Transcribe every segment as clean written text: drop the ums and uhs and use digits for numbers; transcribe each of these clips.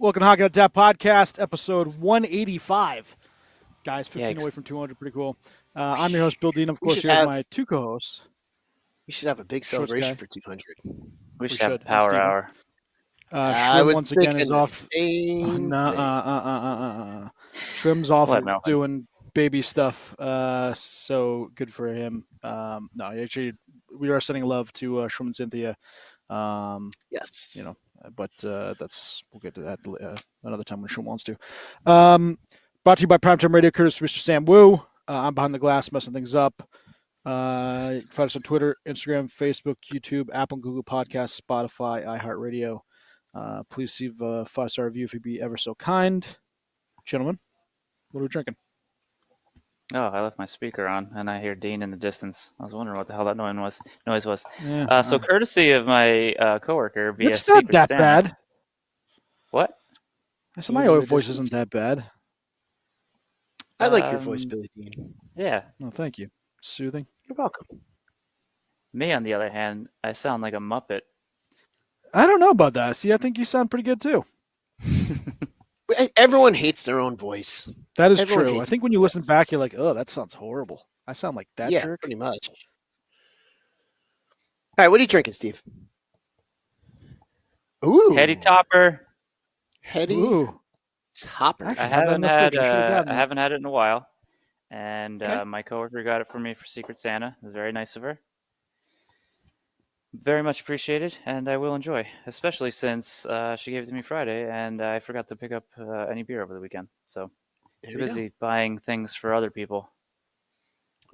Welcome to Hockey on Tap Podcast, episode 185. Guys, 15 Yikes. away from 200. Pretty cool. I'm your host, Bill Dean. Of course, here with my two co-hosts. We should have a big Shorts celebration guy. for 200. We should have a power Steven. hour. Shrim once again is off. Same Shrim's off What, Melvin? doing baby stuff. So good for him. No, actually, we are sending love to Shrim and Cynthia. Yes. You know, but we'll get to that another time when Shrim wants to. Brought to you by Primetime Radio, courtesy of Mr. Sam Wu. I'm behind the glass, messing things up. You can find us on Twitter, Instagram, Facebook, YouTube, Apple and Google Podcasts, Spotify, iHeartRadio. Please leave a 5-star review if you'd be ever so kind. Gentlemen, what are we drinking? Oh, I left my speaker on, and I hear Dean in the distance. I was wondering what the hell that noise was. Yeah, So courtesy of my coworker via it's not Secret that Santa. bad. What? I said my voice isn't that bad. I like your voice, Billy Dean. Yeah. No, thank you. Soothing. You're welcome. Me, on the other hand, I sound like a Muppet. I don't know about that. See, I think you sound pretty good too. Everyone hates their own voice. That is Everyone true. I hates think when you listen back, you're like, oh, that sounds horrible. I sound like that Yeah, jerk. pretty much. All right, what are you drinking, Steve? Ooh. Heady Topper. Heady Ooh. Topper. Actually, I have that in haven't the had fridge. I should've gotten I it. haven't had it in a while, and Okay. my coworker got it for me for Secret Santa. It was very nice of her. Very much appreciated, and I will enjoy, especially since she gave it to me Friday, and I forgot to pick up any beer over the weekend. So There too you go. busy buying things for other people.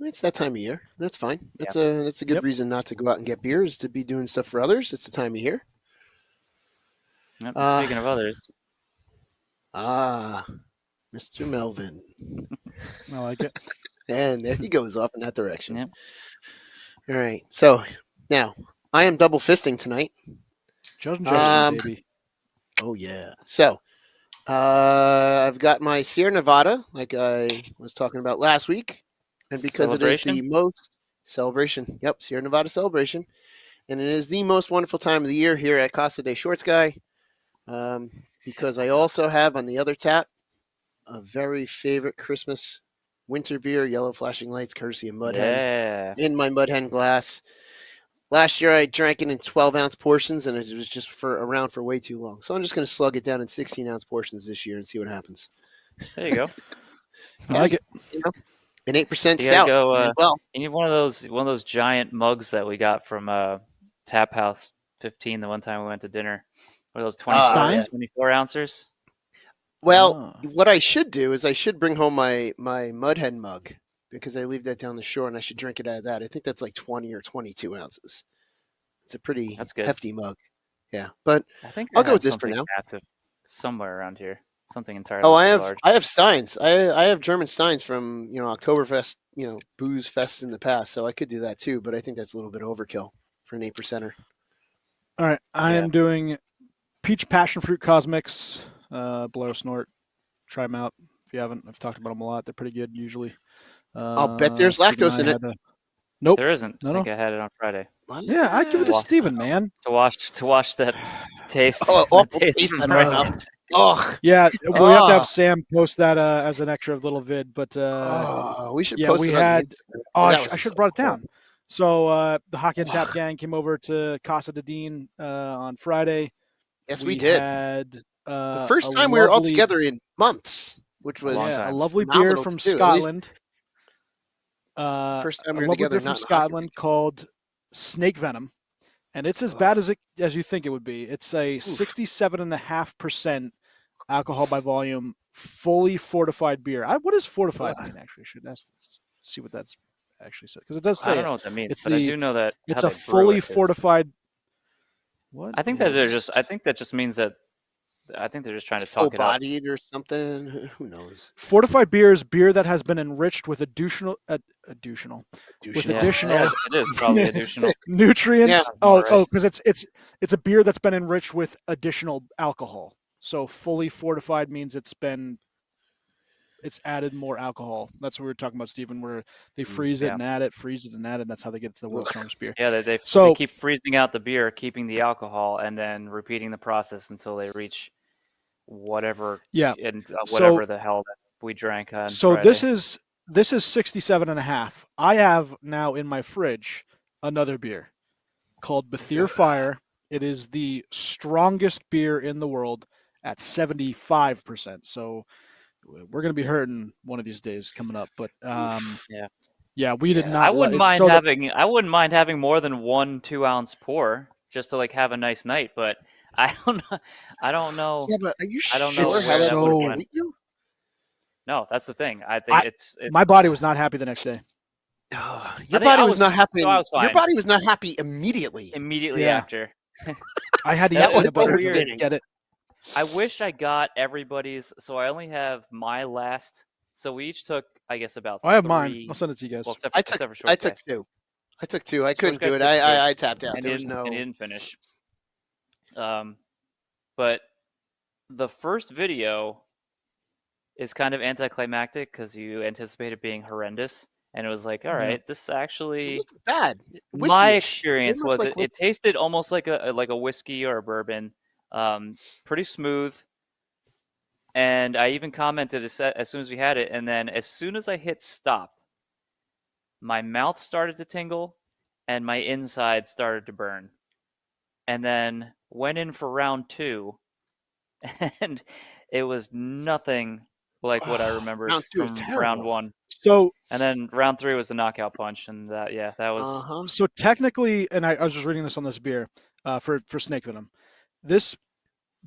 It's that time of year. That's fine. Yeah. That's a good Yep. reason not to go out and get beers, to be doing stuff for others. It's the time of year. Yep, Uh, speaking of others, Mr. Melvin. I like it. And there he goes off in that direction. Yep. All right. So now I am double fisting tonight. Judge and Jefferson, Um, baby. Oh yeah. So I've got my Sierra Nevada, like I was talking about last week, and because it is the Celebration? most celebration. Yep, Sierra Nevada celebration, and it is the most wonderful time of the year here at Casa de Shorts Guy. Because I also have on the other tap a very favorite Christmas winter beer, Yellow Flashing Lights, courtesy of Mud Hen, yeah, in my Mud Hen glass. Last year I drank it in 12-ounce portions, and it was just around for way too long. So I'm just going to slug it down in 16-ounce portions this year and see what happens. there you go. I like it. You know, an 8% You stout. gotta go. I mean, well, You need one of those giant mugs that we got from Tap House 15 the one time we went to dinner. What are those 24, Stein? 24 ounces? what I should do is I should bring home my Mud Hen mug, because I leave that down the shore, and I should drink it out of that. I think that's like 20 or 22 ounces. It's a pretty That's good. hefty mug. Yeah, but I think I'll I go have with this for something now. massive somewhere around here. Something entirely oh, I too large. have Steins. I have German Steins from Oktoberfest, booze fests in the past, so I could do that too. But I think that's a little bit overkill for an 8%er. All right. I Yeah. am doing Peach Passion Fruit Cosmics, Bolero Snort. Try them out if you haven't. I've talked about them a lot. They're pretty good usually. I'll bet there's Steve and lactose I in it. had a- Nope. There isn't. No, I think no. I had it on Friday Yeah, I give it to Wow. Steven, man. to wash that taste. Oh, that awful taste taste from in my Friday. mouth. Oh, Yeah, we have to Ah. have Sam post that as an extra little vid. But we should yeah, post we it on the had. Instagram. Oh, That I was should have so brought it cool. down. So the Hockey and Tap gang came over to Casa de Dean on Friday. Yes, we did. Had The first a time we were all lovely- together in months, which was long Yeah, a time. lovely beer phenomenal from to do, at least Scotland. first time A we were lovely together, beer from not in Scotland called Snake Venom, and it's as bad as you think it would be. It's a 67.5% alcohol by volume, fully fortified beer. What does fortified mean? Actually, I should see what that's actually said, because it does say I don't it. know what that means, It's but I the- do know that It's how a they brew fully it is- fortified. What? I think that just means that. I think they're just trying to full talk it up. bodied or something. Who knows? Fortified beer is beer that has been enriched with additional Douche. With Yeah, additional- yeah, it is probably additional. nutrients. Yeah. Oh, because it's a beer that's been enriched with additional alcohol. So fully fortified means it's added more alcohol. That's what we were talking about, Stephen, where they freeze it yeah. and add it, freeze it and add it. And that's how they get to the world's strongest beer. Yeah, they So- keep freezing out the beer, keeping the alcohol, and then repeating the process until they reach whatever Yeah. and So- whatever the hell that we drank on So Friday. this is 67.5. I have now in my fridge another beer called Bethir Fire. It is the strongest beer in the world at 75%. So we're going to be hurting one of these days coming up. But Yeah. we did Yeah. not. I wouldn't it's mind so having I wouldn't mind having more than 1 2-ounce pour just to like have a nice night, but I don't know. I don't know. Yeah, but are you I don't sure know It's how where that's that going would to went. treat you? No, that's the thing. I think it's my body was not happy the next day. Your think body I was was- not happy. so I was Your fine. body was not happy immediately. immediately Yeah. after. I had to That eat was peanut butter so to weird. get it. I wish I got everybody's. So I only have my last. So we each took, I guess, about. I have 3, mine. I'll send it to you guys. Well, except for, I except for took Short Guy. two. I took two. I Short couldn't Guy do it. took two. I tapped out. and There he was didn't, no. and he didn't finish. But the first video is kind of anticlimactic because you anticipate it being horrendous, and it was like, all Yeah. right, this It actually. wasn't bad. My Whiskey-ish. experience Very much was like it tasted almost like a whiskey or a bourbon, pretty smooth. And I even commented as soon as we had it, and then as soon as I hit stop, my mouth started to tingle, and my inside started to burn. And then went in for round 2, and it was nothing like what I remembered Round 2 is from terrible. round 1. So And then round 3 was the knockout punch, and that was. Uh-huh. So technically, and I was just reading this on this beer for snake venom. This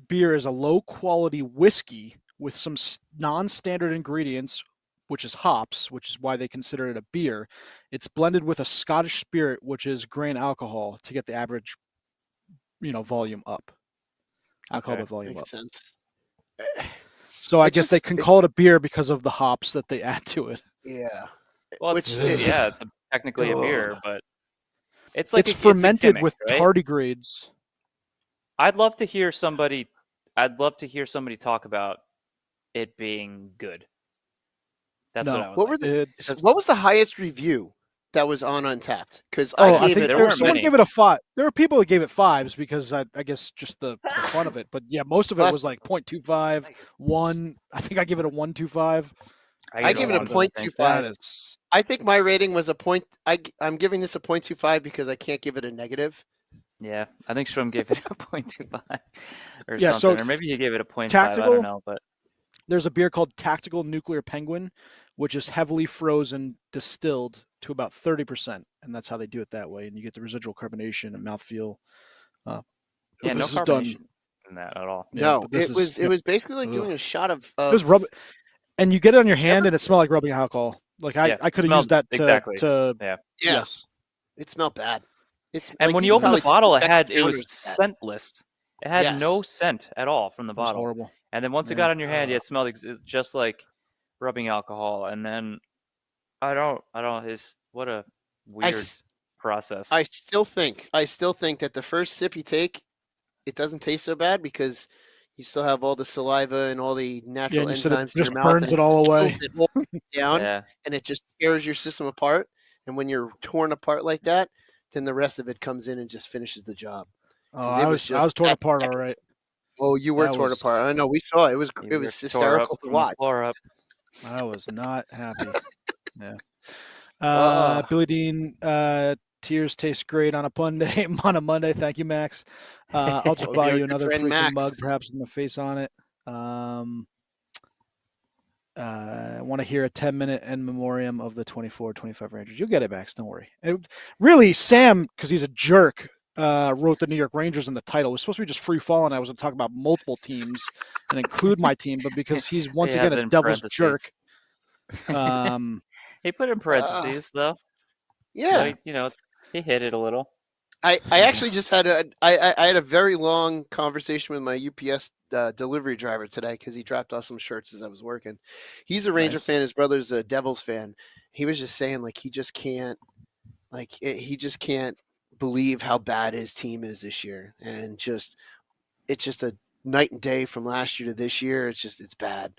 beer is a low quality whiskey with some non-standard ingredients, which is hops, which is why they consider it a beer. It's blended with a Scottish spirit, which is grain alcohol, to get the average, volume up. Alcohol Okay. by volume Makes up. sense. So I It guess they just- can it- call it a beer because of the hops that they add to it. Yeah. Well, Which- it's technically a beer, Ugh. but it's like It's a fermented gimmick, with right? tardigrades. I'd love to hear somebody talk about it being good. That's No. what I would. What like. were the? It's, What was the highest review that was on Untapped? Because I I gave think it. there weren't someone many. gave it a 5. There were people that gave it 5s because I guess just the fun of it. But yeah, most of it Well, was like 0.25, 1. I think I give it a 1.25. I give it a one, I think. 0.25. That is I think my rating was a point. I'm giving this a 0.25 because I can't give it a negative. Yeah, I think Shrum gave it a 0.25 or Yeah, so something, or maybe he gave it a 0.5. I tactical- don't know, but there's a beer called Tactical Nuclear Penguin, which is heavily frozen, distilled to about 30%, and that's how they do it that way. And you get the residual carbonation and mouthfeel. yeah, But no this is done. carbonation in that at all. Yeah, No, but this it was is- it was basically like Ugh. doing a shot of. It was rub, and you get it on your hand, and it smelled like rubbing alcohol. Like Yeah, I could have smelled used that exactly. to Yeah. Yeah, yes. it smelled bad. It's And like when you you open the probably bottle, it suspect was powders bad. scentless. It had no Yes. scent at all from the It was bottle. horrible. And then once it Yeah. got on your hand, it smelled just like rubbing alcohol. And then I don't. It's what a weird process. I still think that the first sip you take, it doesn't taste so bad because you still have all the saliva and all the Yeah, natural and you said it enzymes in just your mouth. burns and it all away. kills it all down, yeah. and it just tears your system apart. And when you're torn apart like that, then the rest of it comes in and just finishes the job. Oh, 'Cause it I was was just torn that apart second. all right. Oh, you were That torn was- apart. I know. We saw it. It was You it were was tore hysterical up to from the watch. floor up. I was not happy. Yeah. Uh-uh. Billy Dean, tears taste great on a Monday. On a Monday, thank you, Max. I'll just Hope buy you're a you good another friend, freaking Max. mug, perhaps with my face on it. I want to hear a 10-minute in memoriam of the 24-25 Rangers. You'll get it, Max. Don't worry. Really, Sam, because he's a jerk, wrote the New York Rangers in the title. It was supposed to be just free fall, and I was going to talk about multiple teams and include my team, but because he's once He again has it a in devil's jerk. parentheses. He put in parentheses though. Yeah, So he hit it a little. I actually just had I had a very long conversation with my UPS delivery driver today because he dropped off some shirts as I was working. He's a Ranger Nice. fan. His brother's a Devils fan. He was just saying he just can't believe how bad his team is this year, and it's just a night and day from last year to this year. It's bad.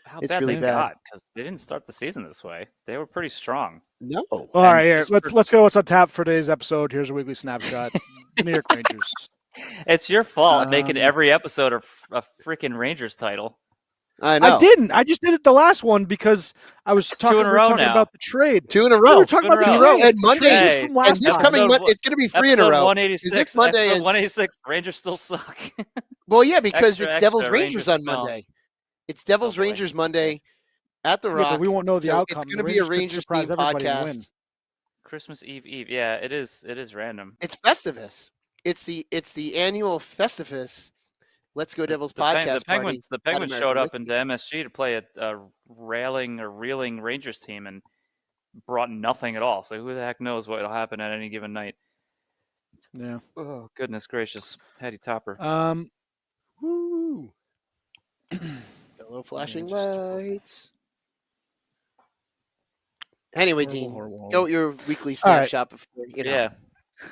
How It's bad really they bad. got because they didn't start the season this way. They were pretty strong. No, All right, here, just let's go to what's on tap for today's episode. Here's a weekly snapshot. New York Rangers. It's your fault making Um, every episode a freaking Rangers title. I know. I didn't. I just did it the last one because I was talking. in a We were row talking now. about the trade. 2 in a Yeah, row. we were talking Two in about a the row. trade. And The trade Mondays, is from last and this time. coming Episode Monday, one- it's going to be 3 in a Episode row. 186. This Monday episode is 186. Rangers still suck. well, yeah, because Extra, it's Devils extra, Rangers Rangers on smell. Monday. It's Devils Oh, boy. Rangers Monday at the Yeah, Rock. but we won't know the so outcome. It's The going to be a Rangers could Rangers surprise themed everybody and win. podcast. Christmas Eve. Yeah, it is. It is random. It's Festivus. It's the annual Festivus. Let's Go Devils podcast party. The Penguins showed American up into MSG to play a railing or reeling Rangers team and brought nothing at all. So who the heck knows what will happen at any given night? Yeah. Oh, goodness gracious. Patty Topper. Woo. Yellow flashing just lights. Anyway, Horrible, Dean, horrible, go with your weekly All right. snapshot before Yeah.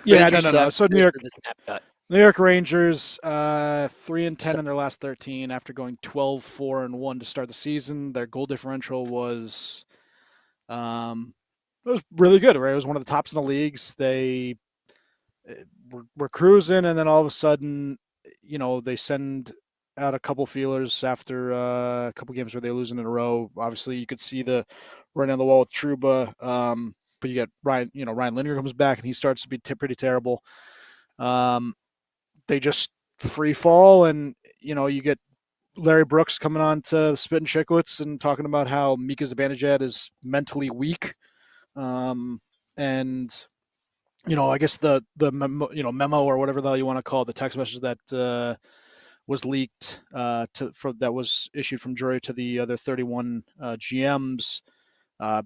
Yeah, Rangers no. suck. So Here's the snapshot. New York Rangers, 3-10 in their last 13 after going 12-4-1 to start the season. Their goal differential was, it was really good. Right, it was one of the tops in the leagues. They were cruising, and then all of a sudden, they send out a couple feelers after a couple games where they're losing in a row. Obviously, you could see the running on the wall with Trouba. But you get Ryan Lindgren comes back, and he starts to be pretty terrible. They just free fall, and you get Larry Brooks coming on to Spittin' Chicklets and talking about how Mika Zibanejad is mentally weak, and I guess the memo or whatever the hell you want to call it, the text message that was leaked that was issued from Drury to the other 31 GMs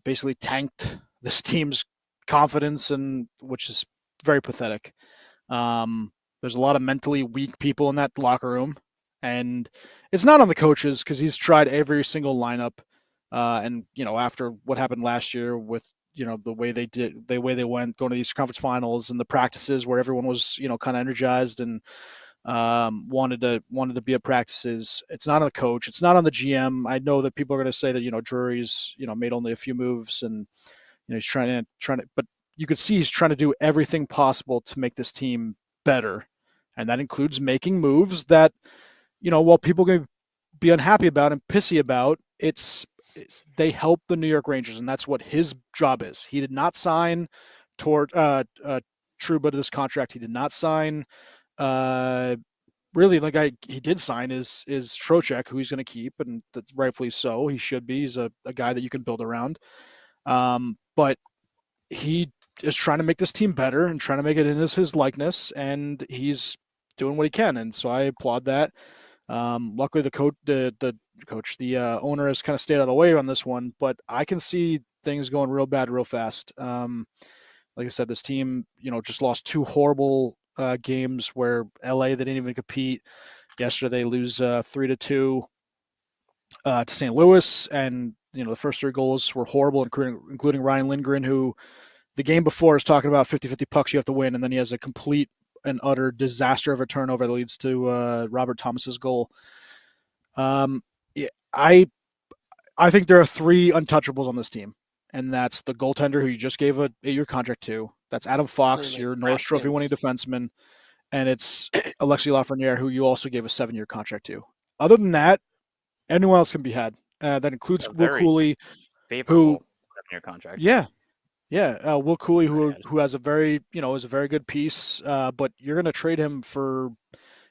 basically tanked this team's confidence, and which is very pathetic. There's a lot of mentally weak people in that locker room, and it's not on the coaches because he's tried every single lineup. And after what happened last year with the way they went going to these conference finals and the practices where everyone was kind of energized and wanted to be at practices, it's not on the coach, it's not on the GM. I know that people are going to say that Drury's made only a few moves and he's trying to, but you could see he's trying to do everything possible to make this team better. And that includes making moves that, while people can be unhappy about and pissy about, they help the New York Rangers, and that's what his job is. He did not sign toward Trouba to this contract. He did not sign really the guy he did sign is Trocheck, who he's going to keep, and that's rightfully so. He should be. He's a guy that you can build around. But he is trying to make this team better and trying to make it in his likeness, and he's doing what he can, and so I applaud that. Luckily, the owner has kind of stayed out of the way on this one, but I can see things going real bad real fast. Like I said, this team, just lost two horrible games where LA, they didn't even compete. Yesterday, they lose 3-2 to St. Louis, and the first three goals were horrible, including Ryan Lindgren, who the game before is talking about 50-50 pucks you have to win, and then he has a complete and utter disaster of a turnover that leads to Robert Thomas's goal. I think there are three untouchables on this team, and that's the goaltender who you just gave a 8-year contract to. That's Adam Fox, your Norris Trophy winning defenseman, and it's Alexis Lafreniere, who you also gave a 7-year contract to. Other than that, anyone else can be had. That includes Will Cooley, who 7-year contract. Yeah. Will Cooley, who has a very is a very good piece, but you're going to trade him for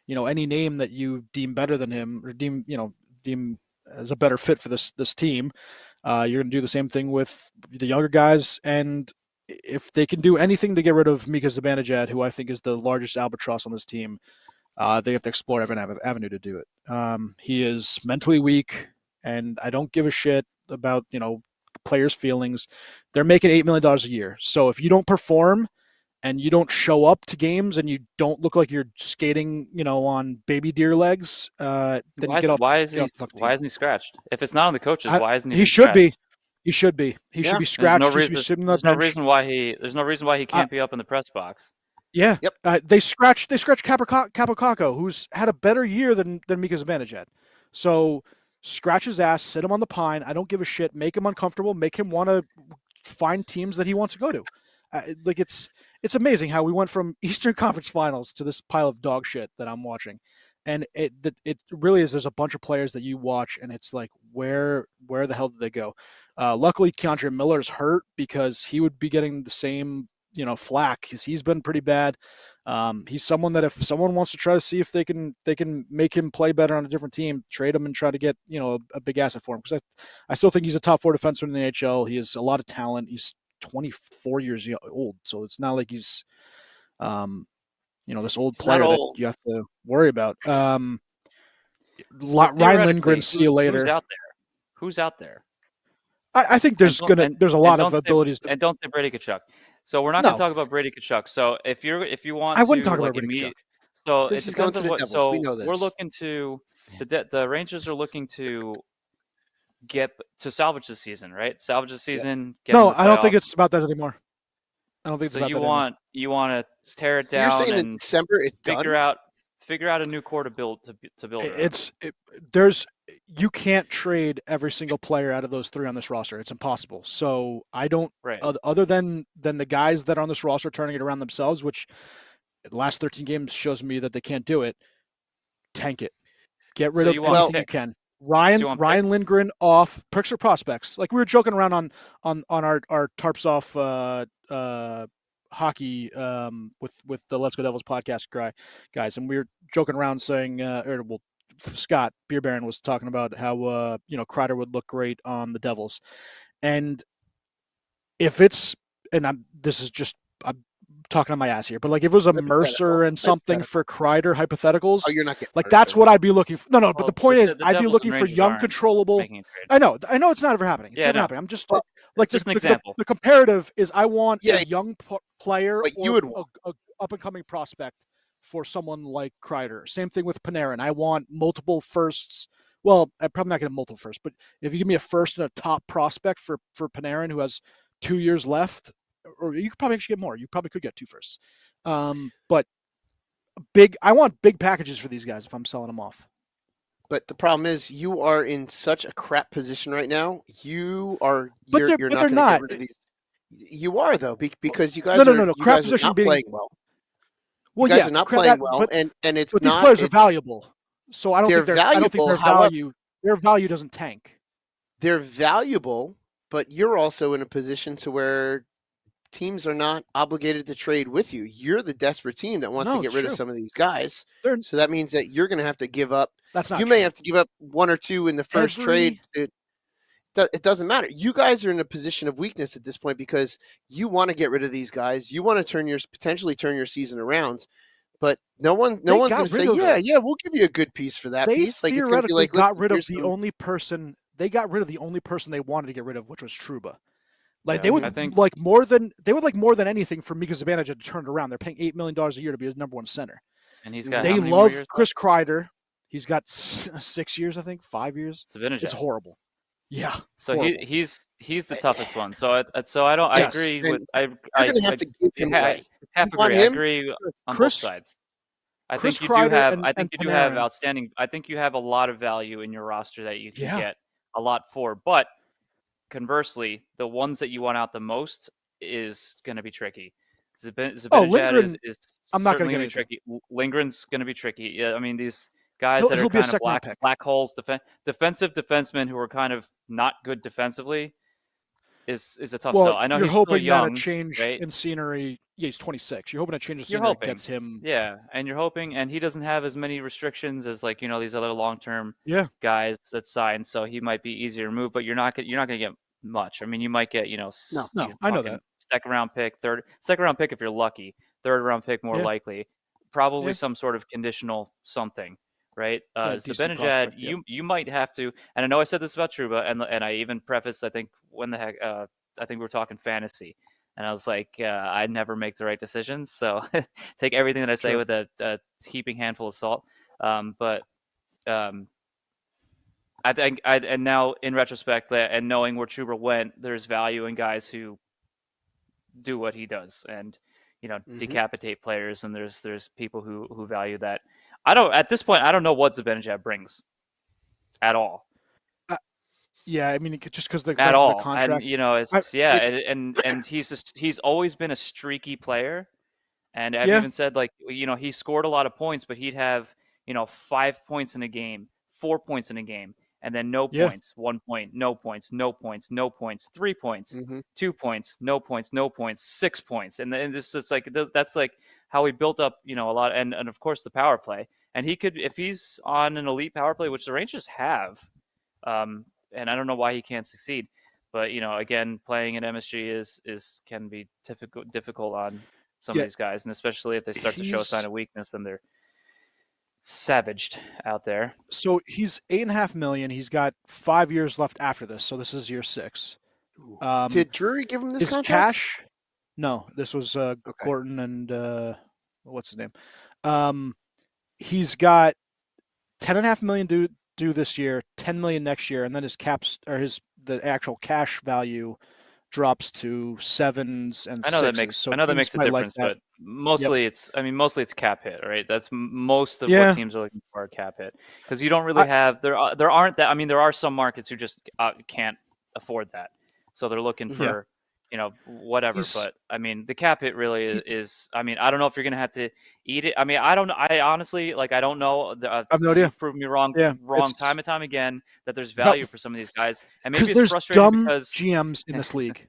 any name that you deem better than him or deem as a better fit for this team. You're going to do the same thing with the younger guys, and if they can do anything to get rid of Mika Zibanejad, who I think is the largest albatross on this team, they have to explore every avenue to do it. He is mentally weak, and I don't give a shit about players' feelings. They're making $8 million a year. So if you don't perform and you don't show up to games and you don't look like you're skating, on baby deer legs, then you get off. Why isn't he scratched? If it's not on the coaches, why isn't he? He should be. He should be. He should be scratched. There's no reason why he can't be up in the press box. Yeah. Yep. They scratched Capocacco, who's had a better year than Mika Zibanejad. So scratch his ass, sit him on the pine. I don't give a shit. Make him uncomfortable. Make him want to find teams that he wants to go to. Like it's amazing how we went from Eastern Conference Finals to this pile of dog shit that I'm watching, and it really is. There's a bunch of players that you watch, and it's like where the hell did they go? Luckily, Keandre Miller's hurt because he would be getting the same flack because he's been pretty bad. He's someone that if someone wants to try to see if they can make him play better on a different team, trade him and try to get a big asset for him because I still think he's a top 4 defenseman in the NHL. He has a lot of talent. He's 24 years old, so it's not like he's this old player that you have to worry about. Ryan Lindgren, see you later. Who's out there? I think there's a lot of abilities. And don't say Brady Tkachuk. So we're not going to talk about Brady Tkachuk. So if you want, I wouldn't talk about Brady Tkachuk. So this it depends on what. Devils. So we know this. We're looking to the Rangers are looking to get to salvage the season, right? Salvage the season. Yeah. No, I don't think it's about that anymore. I don't think so. It's about You want to tear it down. You're saying and in December it's figure out a new core to build. You can't trade every single player out of those 3 on this roster. It's impossible. So I don't. Right. Other than the guys that are on this roster turning it around themselves, which the last 13 games shows me that they can't do it. Tank it. Get rid of anything you can. Ryan Lindgren off. Perks or prospects. Like we were joking around on our tarps off hockey with the Let's Go Devils podcast guys, and we were joking around saying, Scott Beer Baron was talking about how Kreider would look great on the Devils, and if it's I'm talking on my ass here, but like if it was a Mercer and something for Kreider hypotheticals, you're not getting like that's what I'd be looking for. No, but the point is, I'd be looking for young, controllable. I know it's not ever happening. It's never happening. I'm just just an example. The comparative is I want a young player or a up and coming prospect for someone like Kreider. Same thing with Panarin. I want multiple firsts. Well, I'm probably not going to multiple firsts, but if you give me a first and a top prospect for Panarin who has 2 years left. Or you could probably actually get more. You probably could get 2 firsts. But I want big packages for these guys if I'm selling them off. But the problem is you are in such a crap position right now. You're not going to get rid of these. You are though, because you guys no. Crap position not being playing well. You guys are not playing well, and it's but not. These players are valuable, so I don't think their value. Their value doesn't tank. They're valuable, but you're also in a position to where teams are not obligated to trade with you. You're the desperate team that wants to get rid of some of these guys. So that means that you're going to have to give up. You may have to give up 1 or 2 in the first trade. It doesn't matter. You guys are in a position of weakness at this point because you want to get rid of these guys. You want to potentially turn your season around. But no one's going to say, yeah, we'll give you a good piece for that piece. Like it's going to be like, got rid of the only person. They got rid of the only person they wanted to get rid of, which was Trouba. Like they would like more than anything for Mika Zibanejad to turn it around. They're paying $8 million a year to be his number 1 center. And he's got they love Chris Kreider. He's got 6 years, I think, 5 years. Zibanejad. It's horrible. Yeah. So he's the toughest one. So I don't. I agree with. You're going to have to give him away. I agree on both sides. I think you do have outstanding. I think you have a lot of value in your roster that you can get a lot for, but. Conversely, the ones that you want out the most is going to be tricky. Zibanejad is I'm not going to get tricky. Lindgren's going to be tricky. Yeah, I mean these guys that are kind of black holes, defensive defensemen who are kind of not good defensively is a tough sell. I know you're he's hoping still young, that a change right? in scenery. Yeah, he's 26. You're hoping a change of scenery gets him. Yeah, and you're hoping, and he doesn't have as many restrictions as these other long-term guys that sign. So he might be easier to move, but you're not going to get much. I mean, you might get I know that second round pick if you're lucky, third round pick more likely, probably some sort of conditional something. Right, Zibanejad, you might have to, and I know I said this about Trouba, and I even prefaced, I think I think we were talking fantasy, and I was like, I never make the right decisions, so take everything that I say with a heaping handful of salt. But I think and now in retrospect, and knowing where Trouba went, there's value in guys who do what he does, and decapitate players, and there's people who value that. At this point, I don't know what Zibanejad brings at all. Yeah, I mean, just because the at length of the all. And contract. it's I, and he's always been a streaky player. And I've yeah, even said, like, he scored a lot of points, but he'd have 5 points in a game, 4 points in a game, and then no yeah. points, 1 point, no points, no points, no points, 3 points, Hmm. 2 points, no points, no points, 6 points, and this is like that's like how he built up a lot, and of course the power play, and he could, if he's on an elite power play, which the Rangers have, and I don't know why he can't succeed, but again, playing at MSG is can be difficult on some of Yeah, these guys, and especially if they start to show a sign he's of weakness, then they're savaged out there. so he's $8.5 million. He's got 5 years left after this, so this is year 6. Did Drury give him this His contract? cash? No, this was Okay. Gorton and what's his name? He's got $10.5 million due this year, $10 million next year, and then his caps or the actual cash value drops to 7s and I know 6s. that makes So I know that teams makes a might like difference, that. but mostly it's cap hit, right? That's most of Yeah. what teams are looking for, a cap hit, because you don't really have there aren't that. I mean, there are some markets who just can't afford that, so they're looking Yeah. for whatever. But I mean, the cap hit really is. I mean, I don't know if you're gonna have to eat it. I mean, I don't. I honestly, like, I don't know. I have no idea. You've proven me wrong, Yeah, time and time again, that there's value for some of these guys, and maybe because it's there's frustrating dumb because GMs in this league.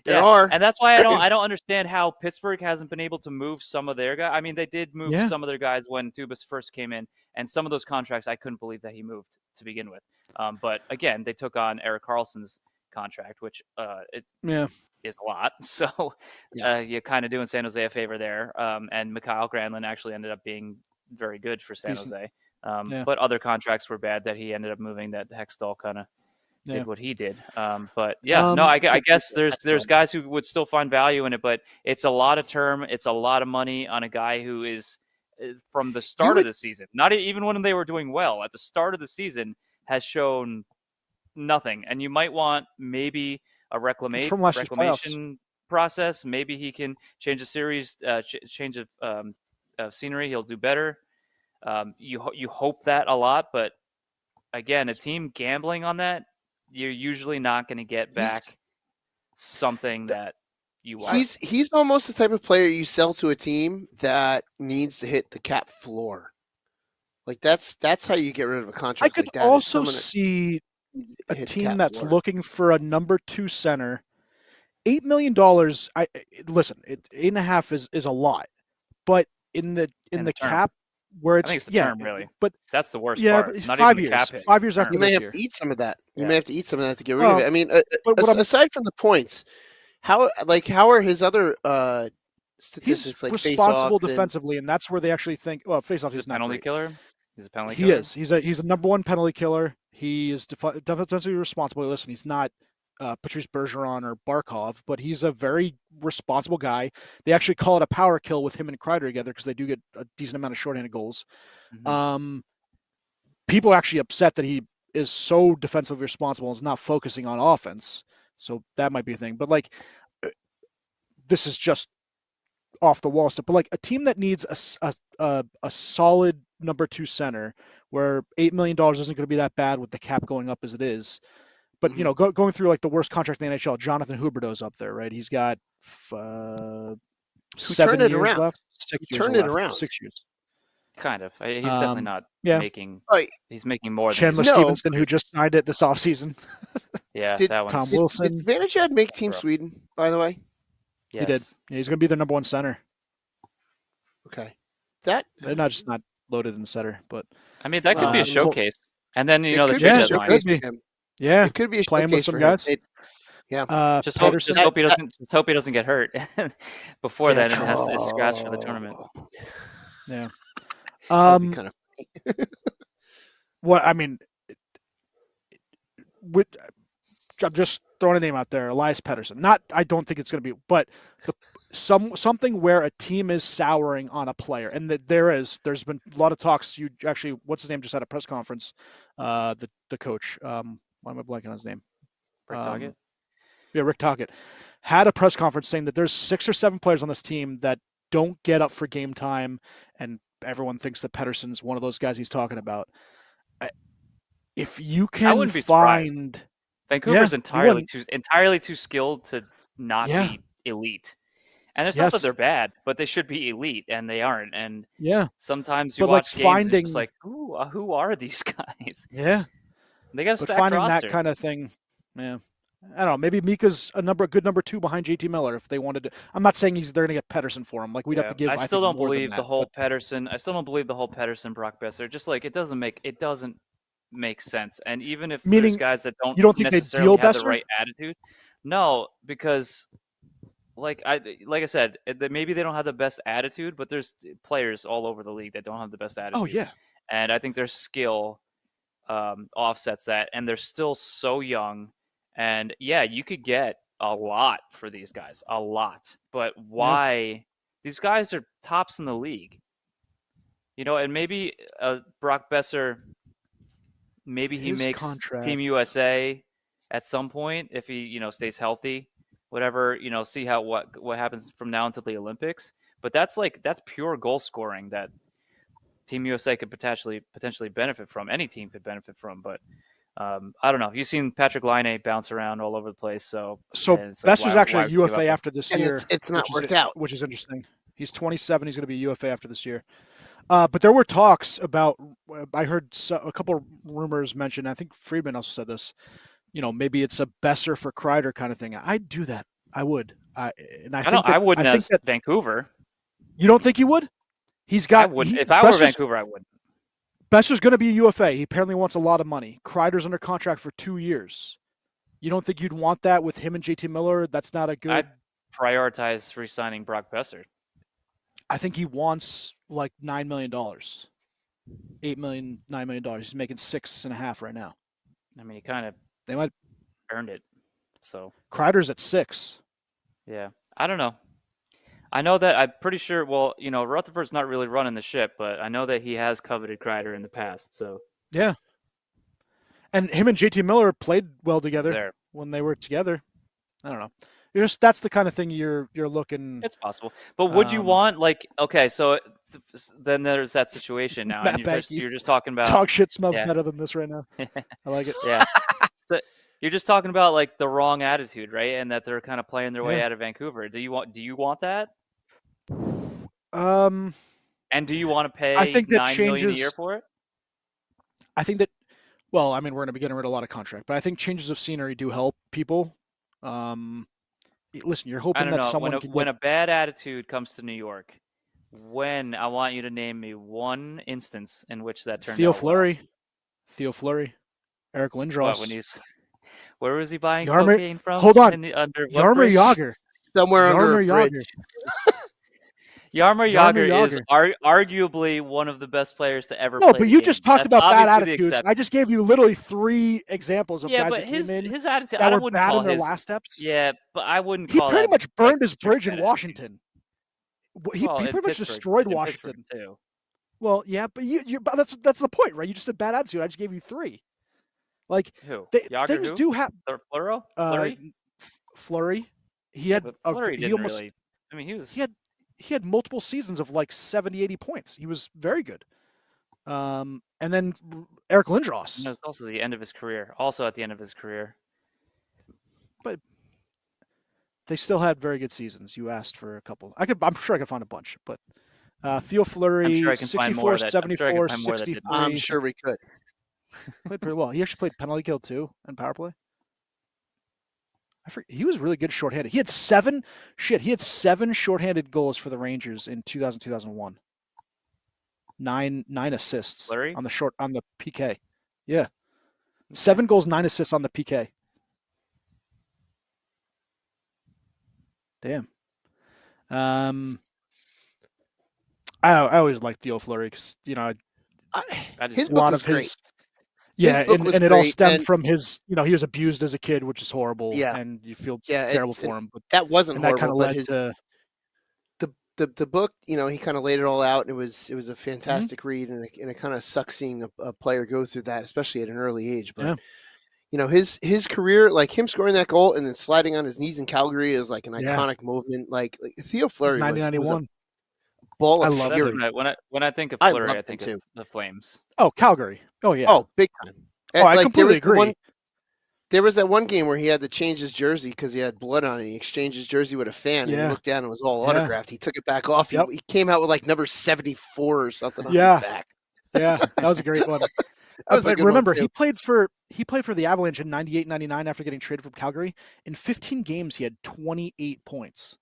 There are. and that's why I don't understand how Pittsburgh hasn't been able to move some of their guys. I mean, they did move Yeah. some of their guys when Dubas first came in, and some of those contracts I couldn't believe that he moved to begin with. But again, they took on Erik Karlsson's contract, which it Yeah. is a lot. So Yeah. you're kind of doing San Jose a favor there. And Mikhail Granlund actually ended up being very good for San Decent. Jose. Yeah. But other contracts were bad that he ended up moving, that Hextall kind of Yeah. did what he did. But yeah, no, I guess there's guys who would still find value in it, but it's a lot of term, it's a lot of money on a guy who is from the start of the season, not even when they were doing well at the start of the season, has shown nothing. And you might want maybe a from last year's reclamation process. Maybe he can change the series, change of scenery. He'll do better. You hope that a lot, but again, a team gambling on that, you're usually not going to get back something that you want. He's almost the type of player you sell to a team that needs to hit the cap floor. Like that's how you get rid of a I contract could like that. also see a hit the team cap that's floor. looking for a number 2 center. $8 million. Listen, 8.5 is a lot, but in the the term. cap where it's I think it's the term, really. But that's the worst yeah, part. but Not 5 even the years. cap hit. 5 years after You may this have year. to eat some of that. You Yeah. may have to eat some of that to get rid of it. I mean, but what aside from the points, how are his other statistics he's like responsible face-offs defensively, and that's where they actually think. Well, faceoff He's is a not penalty great. killer. He's a penalty He killer. is. He's a number 1 penalty killer. He is defensively responsible. Listen, he's not Patrice Bergeron or Barkov, but he's a very responsible guy. They actually call it a power kill with him and Kreider together because they do get a decent amount of shorthanded goals. Mhm. People are actually upset that he is so defensively responsible and is not focusing on offense. So that might be a thing. But like, this is just off the wall stuff. But like a team that needs a solid number 2 center, where $8 million isn't going to be that bad with the cap going up as it is. But going through like the worst contract in the NHL, Jonathan Huberdeau's up there, right? He's got 7 years around. left. 6 years turned it left. around. 6 years. Kind of. He's definitely not yeah. making. Right. He's making more than Chandler he's Stevenson, who just signed it this offseason. Yeah, Did- that one's Tom Did Wilson. Zibanejad make Team Bro. Sweden, by the way? Yes. He did. Yeah, he's going to be their number 1 center. Okay. That They're not just not loaded in the center, but I mean, that could be a Well, showcase. And then the it trade could be a Yeah, deadline. showcase Could for him. yeah, It could be a playing with showcase some for guys. him. Just hope Pedersen. just hope he doesn't get hurt before then and has to scratch for the tournament. Yeah. That'd be kind of What I mean, I'm just throwing a name out there, Elias Pettersson. Not, I don't think it's going to be, but something where a team is souring on a player, and that there's been a lot of talks. You actually, what's his name, just had a press conference. The coach, why am I blanking on his name? Rick Tocchet? Yeah, Rick Tocchet had a press conference saying that there's 6 or 7 players on this team that don't get up for game time, and everyone thinks that Pettersson's one of those guys he's talking about. if you I can wouldn't be surprised. find, Vancouver's you entirely wouldn't. too skilled to not Yeah. be elite. And it's not that Yes. they're bad, but they should be elite, and they aren't. And Yeah. sometimes you But like watch games and you're just finding, like, who are these guys? yeah. They got a But stacked finding that roster. kind of thing, yeah. I don't know. Maybe Mika's a good number 2 behind JT Miller if they wanted to. I'm not saying they're going to get Pedersen for him. Like we'd have to give. I still think don't more than believe that. the whole But Pedersen. I still don't believe the whole Pedersen Brock Besser. Just like it doesn't make sense. And even if there's meaning guys that don't you don't think they necessarily deal have the Besser? right attitude, no, because like I said, maybe they don't have the best attitude, but there's players all over the league that don't have the best attitude. Oh yeah. And I think their skill offsets that, and they're still so young. And yeah, you could get a lot for these guys, a lot. But why? Yeah. These guys are tops in the league, and maybe Brock Besser, maybe he makes contract. Team USA at some point if he stays healthy, whatever. See what happens from now until the Olympics. But that's pure goal scoring that Team USA could potentially benefit from. Any team could benefit from, but I don't know. You've seen Patrick Laine bounce around all over the place. So Besser's actually a UFA after this and year. It's not worked out, which is interesting. He's 27. He's going to be UFA after this year. But there were talks about. I heard a couple of rumors mentioned. I think Friedman also said this. Maybe it's a Besser for Kreider kind of thing. I'd do that. I would. I wouldn't as Vancouver. You don't think you would? He's got. If I were Vancouver, I wouldn't. Besser's going to be a UFA. He apparently wants a lot of money. Kreider's under contract for 2 years. You don't think you'd want that with him and JT Miller? That's not a good. I'd prioritize re-signing Brock Besser. I think he wants like $9 million, $8 million, $9 million. He's making $6.5 right now. I mean, they might earned it. So Kreider's at 6. Yeah, I don't know. I know that I'm pretty sure. Well, Rutherford's not really running the ship, but I know that he has coveted Kreider in the past. So yeah, and him and JT Miller played well together when they were together. I don't know. That's the kind of thing you're looking. It's possible, but would you want okay? So then there's that situation now, and you're just talking about dog shit smells better than this right now. I like it. Yeah, so you're just talking about the wrong attitude, right? And that they're kind of playing their way out of Vancouver. Do you want that? And do you want to pay $9 million a year for it? I think that. Well, I mean, we're going to be getting rid of a lot of contract, but I think changes of scenery do help people. Listen, you're hoping that someone when a bad attitude comes to New York. I want you to name me one instance in which that turned out Fleury. Well. Theo Fleury. Eric Lindros. Where was he buying cocaine from? Hold on. Jaromir Jagr. Somewhere under a bridge. Jaromir Jagr is arguably one of the best players to ever play. No, but you just talked about bad attitudes. I just gave you literally 3 examples of guys that came in his attitude, that were bad in their last steps. Yeah, but I wouldn't call that. He pretty much burned his bridge in Washington. He pretty much Pittsburgh, destroyed Washington. Too. Well, yeah, but that's the point, right? You just said bad attitude. I just gave you 3. Like who? Things do happen. Fleury. He had Fleury didn't really. I mean, he had multiple seasons of 70, 80 points. He was very good. And then Eric Lindros. It was also the end of his career. Also at the end of his career. But they still had very good seasons. You asked for a couple. I'm sure I could find a bunch. But Theo Fleury, 64, 74, 63. I'm sure we could. Played pretty well. He actually played penalty kill too and power play. He was really good shorthanded. He had 7 shorthanded goals for the Rangers in 2000-2001. 9 assists Fleury? on the PK. Yeah. 7 goals, 9 assists on the PK. Damn. I always liked Theo Fleury because his book was great. Yeah, and it all stemmed from his, he was abused as a kid, which is horrible. Yeah, and you feel terrible for him. But that wasn't horrible. That kind of led to the book. He kind of laid it all out, and it was a fantastic read, and it kind of sucks seeing a player go through that, especially at an early age. But his career, him scoring that goal and then sliding on his knees in Calgary, is an iconic movement. Like Theo Fleury was 1991. Ball of fury. When I think of Fleury, I think of the Flames. Oh, Calgary. Oh, yeah. Oh, big time. Oh, I Like, completely agree. There was that one game where he had to change his jersey because he had blood on it. He exchanged his jersey with a fan, and he Yeah. looked down and it was all Yeah. autographed. He took it back off. Yep. He came out with like number 74 or something on Yeah. his back. Yeah, that was a great one. That was a But good remember, one, too. he played for the Avalanche in 98, 99 after getting traded from Calgary. In 15 games, he had 28 points.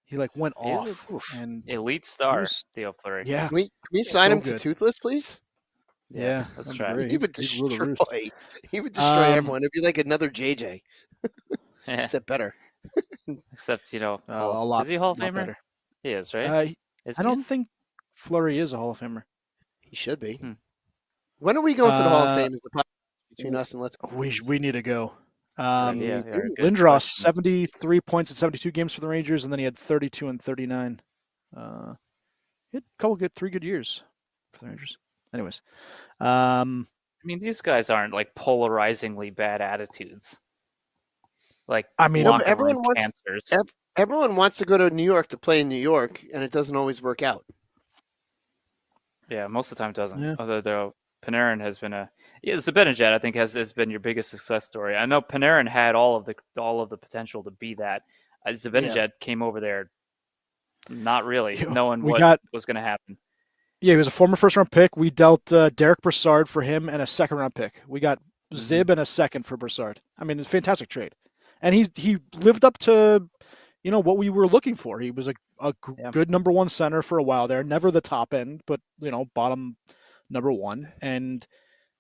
He went He's off, and elite star, was- Theo Fleury. yeah, Can we sign So him good. to Toothless, please? yeah, let's that'd be try. great. He would He'd rule the roost. destroy. He would destroy everyone. It'd be like another JJ, Yeah. except better. Except, A lot. is he a Hall of lot Famer? better. He is, right? Is I he don't in? think Fleury is a Hall of Famer. He should be. Hmm. When are we going to the Hall of Uh, Fame? Is the podcast between us and Let's Go? We need to go. Yeah, good Lindros, question. 73 points in 72 games for the Rangers, and then he had 32 and 39. He had three good years for the Rangers. Anyways, I mean, these guys aren't like polarizingly bad attitudes. Like, I mean, No, but locker room cancers. everyone wants to go to New York to play in New York, and it doesn't always work out. Yeah, most of the time it doesn't. Yeah. Although Panarin has been Zibanejad, I think, has been your biggest success story. I know Panarin had all of the potential to be that. Zibanejad came over there, not really knowing what was going to happen. Yeah, he was a former first-round pick. We dealt Derek Brassard for him and a second-round pick. We got Zib and a second for Brassard. I mean, it's a fantastic trade. And he lived up to, what we were looking for. He was a good number one center for a while there. Never the top end, but, bottom number one. And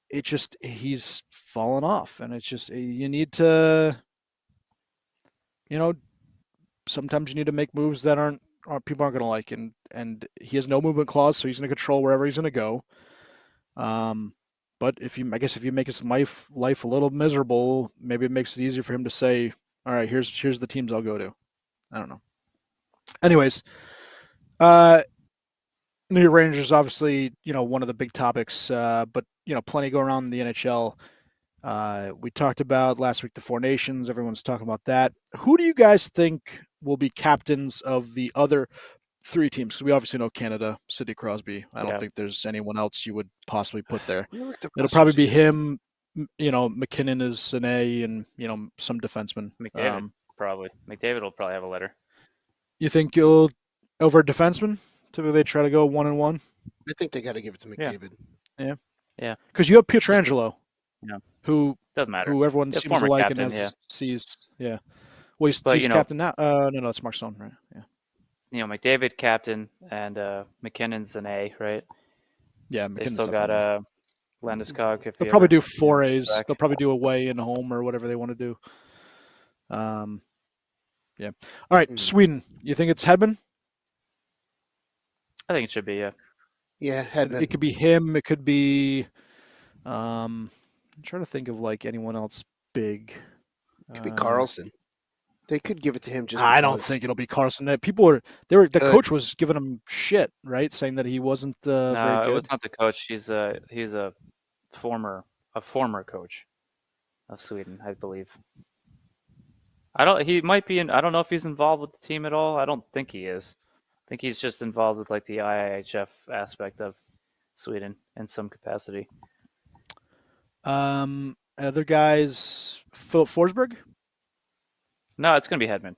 he's fallen off. And it's just, you need to, sometimes you need to make moves that people aren't going to like, and he has no movement clause, so he's going to control wherever he's going to go. But if you make his life a little miserable, maybe it makes it easier for him to say, all right, here's the teams I'll go to. I don't know. Anyways, New York Rangers obviously one of the big topics, but plenty going on in the NHL. We talked about last week the Four Nations. Everyone's talking about that. Who do you guys think will be captains of the other three teams? Because we obviously know Canada, Sidney Crosby. I don't think there's anyone else you would possibly put there. It'll probably be him. McKinnon is an A, and some defenseman. McDavid probably. McDavid will probably have a letter. You think you'll over defenseman? Typically, they try to go 1-1. I think they got to give it to McDavid. Yeah. Because you have Pietrangelo. Yeah. Who doesn't matter? Who everyone Yeah, seems to former like captain, and yeah. sees. Yeah. Well, he's But, captain now. No, it's Mark Stone, right? Yeah. McDavid captain and McKinnon's an A, right? Yeah, They McKinnon's still definitely got Landeskog. They'll probably do 4 A's. They'll probably do away and home or whatever they want to do. Yeah. All right, Sweden. You think it's Hedman? I think it should be, yeah. Yeah, Hedman. It could be him. It could be. I'm trying to think of anyone else big. It could be Carlson. They could give it to him just. I don't think it'll be Carlson. The coach was giving him shit, right? Saying that he wasn't very good. It was not the coach. He's a former coach of Sweden, I believe. He might be I don't know if he's involved with the team at all. I don't think he is. I think he's just involved with the IIHF aspect of Sweden in some capacity. Other guys, Philip Forsberg? No, it's going to be Hedman.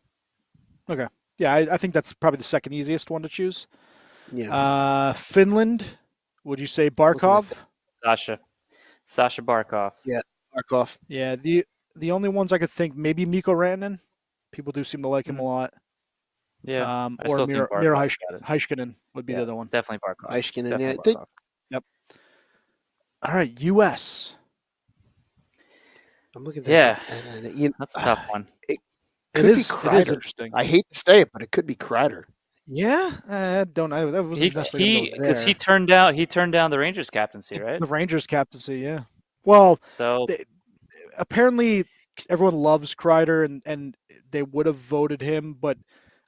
Okay. Yeah, I think that's probably the second easiest one to choose. Yeah. Finland, would you say Barkov? Sasha Barkov. Yeah, Barkov. Yeah, the only ones I could think, maybe Mikko Rantanen. People do seem to like him a lot. Yeah. Or Miro Heiskanen would be the other one. Definitely Barkov. Heiskanen, yeah. Barkov. Yep. All right, U.S. I'm looking at that. That's a tough one. It is interesting. I hate to say it, but it could be Kreider. Yeah, that wasn't necessarily because he turned down the Rangers captaincy, right? The Rangers captaincy, yeah. Well, so apparently everyone loves Kreider, and they would have voted him, but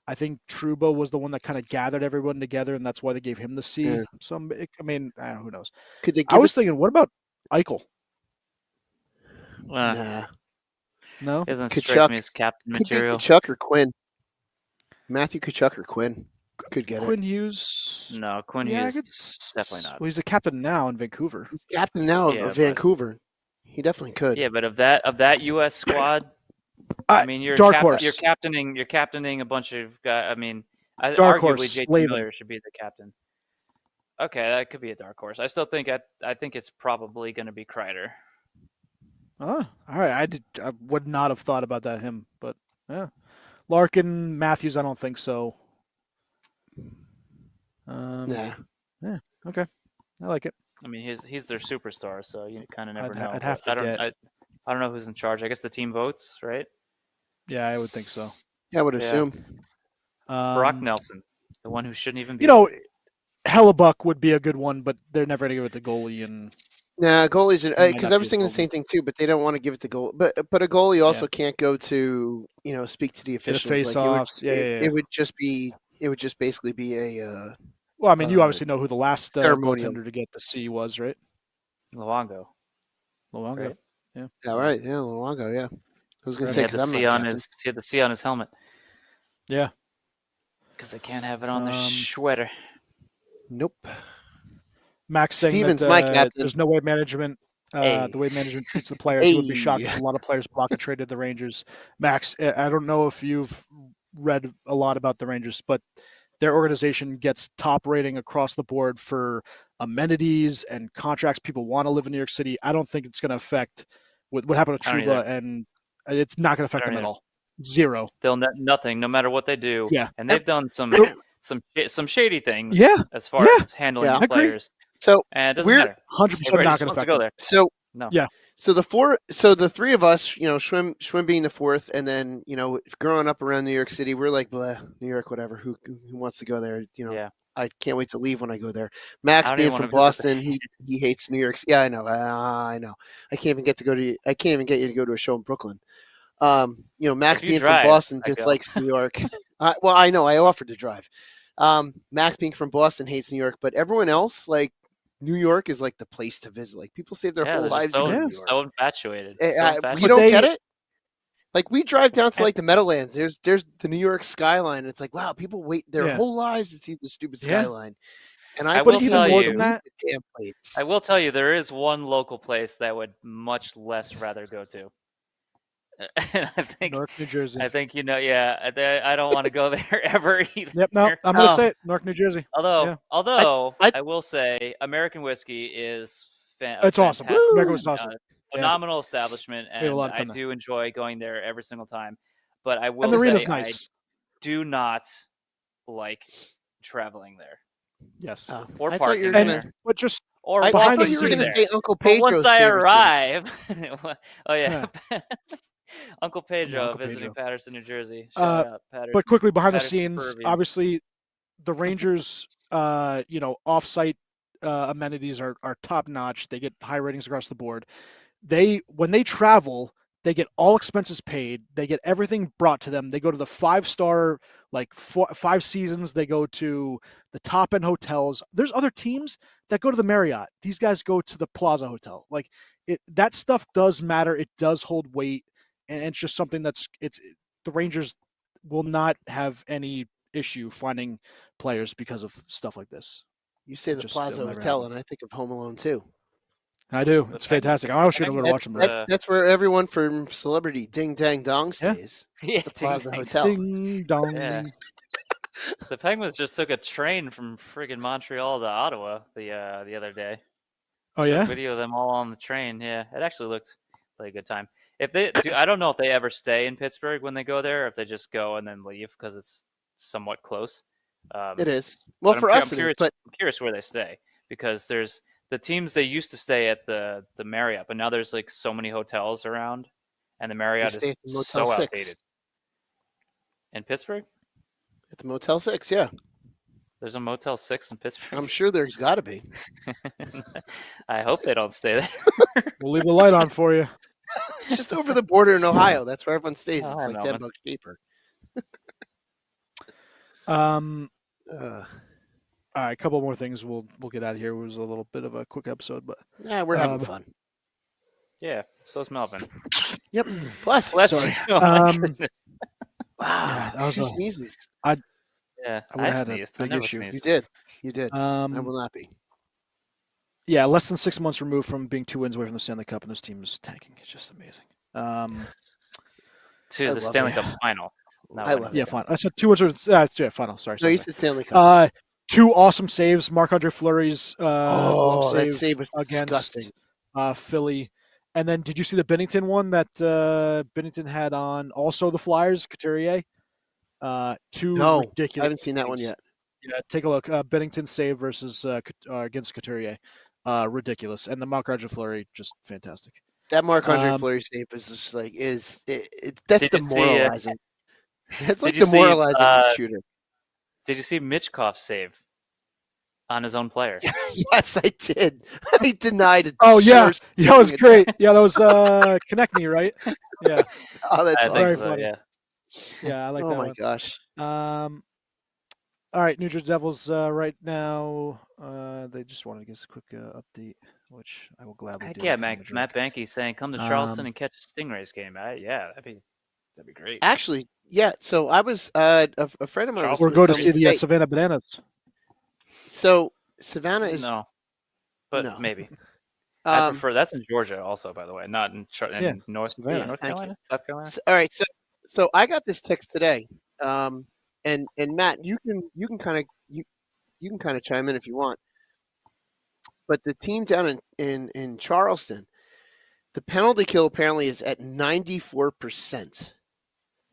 I think Trouba was the one that kind of gathered everyone together, and that's why they gave him the C. Yeah. Who knows? I was thinking, what about Eichel? Nah. No? Doesn't strike me as captain material. Tkachuk or Quinn. Matthew Tkachuk or Quinn could get Quinn Hughes. No, Quinn Hughes definitely not. Well, he's a captain now in Vancouver. He's captain now of Vancouver. He definitely could. Yeah, but of that U.S. squad, I mean, you're dark horse. You're captaining a bunch of guys. I mean, Dark arguably horse, JT Slavin. Miller should be the captain. Okay, that could be a dark horse. I still think I think it's probably going to be Kreider. Oh, all right. I would not have thought about him, but yeah. Larkin, Matthews, I don't think so. Nah. Yeah. Okay. I like it. I mean, he's their superstar, so you kind of never know. I'd have to I don't know who's in charge. I guess the team votes, right? Yeah, I would think so. Yeah, I would assume. Brock Nelson, the one who shouldn't even be. Hellebuck would be a good one, but they're never going to give it to goalie. And Nah, goalies might because not I be was as thinking the goalie. same thing too, but they don't want to give it to goal. But a goalie also can't go to speak to the officials. face-offs. It would just basically be a. Well, I mean, you obviously know who the last ceremonial goaltender to get the C was, right? Luongo. Right? Yeah, right. Yeah, Luongo. Yeah, I was going to say He had because the I'm C not on captain. he had the C on his helmet. Yeah. Because they can't have it on their sweater. Nope. Max saying Stevens, that my captain. there's no way management, the way management treats the players, he would be shocked if a lot of players block a trade to the Rangers. Max, I don't know if you've read a lot about the Rangers, but their organization gets top rating across the board for amenities and contracts. People want to live in New York City. I don't think it's going to affect what happened with Trouba, and it's not going to affect them at all. Zero. They'll nothing, no matter what they do. Yeah, and they've done some shady things. Yeah, as far as handling the players. So and it doesn't matter. 100% not going to affect go there. So no. Yeah. So the three of us, Schwim being the fourth, and then growing up around New York City, we're like, blah, New York, whatever. Who wants to go there? I can't wait to leave when I go there. Max being from Boston, he hates New York. Yeah, I know. I know. I can't even get you to go to a show in Brooklyn. Max being from Boston dislikes New York. Well, I know. I offered to drive. Max being from Boston hates New York, but everyone else, like, New York is like the place to visit. Like, people save their whole lives in New York. So infatuated. You don't get it? Like, we drive down to like the Meadowlands. There's the New York skyline. And it's like, wow, people wait their whole lives to see the stupid skyline. And I will tell you that. I will tell you, there is one local place that I would much less rather go to. And I think Newark, New Jersey. I think I don't want to go there ever either. Yep, no, I'm going to say it. Newark, New Jersey. Although I will say American whiskey is it's awesome. American whiskey is awesome. Phenomenal establishment, and I do enjoy going there every single time. But I will and the arena's say nice. I do not like traveling there. Yes. Or parking there. But just or I behind thought you were going to say Uncle Pedro's. Once I arrive, oh yeah. Uncle Pedro visiting Patterson, New Jersey. Shout out, Patterson. But quickly behind the scenes, obviously, the Rangers, off-site amenities are top notch. They get high ratings across the board. When they travel, they get all expenses paid. They get everything brought to them. They go to the 5-star, like 5 seasons. They go to the top end hotels. There's other teams that go to the Marriott. These guys go to the Plaza Hotel. Like that stuff does matter. It does hold weight. And it's just something the Rangers will not have any issue finding players because of stuff like this. You say the Plaza Hotel, and I think of Home Alone too. I do. It's fantastic. I wish you would watch them. That's where everyone from Celebrity Ding Dang Dong stays. It's the Plaza Hotel. Ding Dong. Yeah. The Penguins just took a train from friggin' Montreal to Ottawa the other day. Oh yeah. Video of them all on the train. Yeah, it actually looked like a good time. If they do, I don't know if they ever stay in Pittsburgh when they go there, or if they just go and then leave because it's somewhat close. It is. Well, for us, it is. But I'm curious where they stay because there's the teams they used to stay at the Marriott, but now there's like so many hotels around, and the Marriott is so outdated. In Pittsburgh? At the Motel 6, yeah. There's a Motel 6 in Pittsburgh. I'm sure there's got to be. I hope they don't stay there. We'll leave the light on for you. Just over the border in Ohio. That's where everyone stays. Oh, it's like $10 cheaper. All right, a couple more things. We'll get out of here. It was a little bit of a quick episode, but yeah, we're having fun. Yeah, so's Melvin. Yep. Plus, sorry. Wow, yeah, that was she sneezes. I would I have had sneezed. a big issue. Sneezed. You did. I will not be. Yeah, less than 6 months removed from being 2 wins away from the Stanley Cup, and this team is tanking. It's just amazing. To I the love Stanley it. Cup final. I love Yeah, it. fine. I said 2 wins. Yeah, final. Sorry. No, you sorry. said Stanley Cup. 2 awesome saves. Marc-Andre Fleury's glove Oh, that save save was against disgusting. Philly. And then did you see the Binnington one that Binnington had on also the Flyers, Couturier? 2 No, ridiculous I haven't seen that one saves. yet. Yeah, take a look. Bennington save versus against Couturier. Ridiculous. And the Marc-Andre Fleury, just fantastic. That Marc-Andre Um, Fleury save is just like that's Did you see, demoralizing. It's like did you see, demoralizing as shooter. Did you see Mitchkoff's save on his own player? Yes, I did. I denied it. Oh yeah, that was great. Yeah, that was Konechny, right? Yeah. Oh, that's I awesome. think Very so, funny. yeah. Yeah, I like Oh that my one. gosh. All right, New Jersey Devils right now. They just wanted to give us a quick update, which I will gladly Heck do. yeah, because I'm a Matt jerk. Banky saying come to Charleston Um, and catch a Stingrays game. Yeah, that'd be great. Actually, yeah. So I was a friend of mine was Or go to telling see me the today- Savannah Bananas. So Savannah is No, but no. maybe. I Um, prefer that's in Georgia also, by the way, not in, Yeah, North Savannah. North Thank you. Carolina, South Carolina. all right. So I got this text today. And Matt, you can kind of chime in if you want. But the team down in Charleston, the penalty kill apparently is at 94%.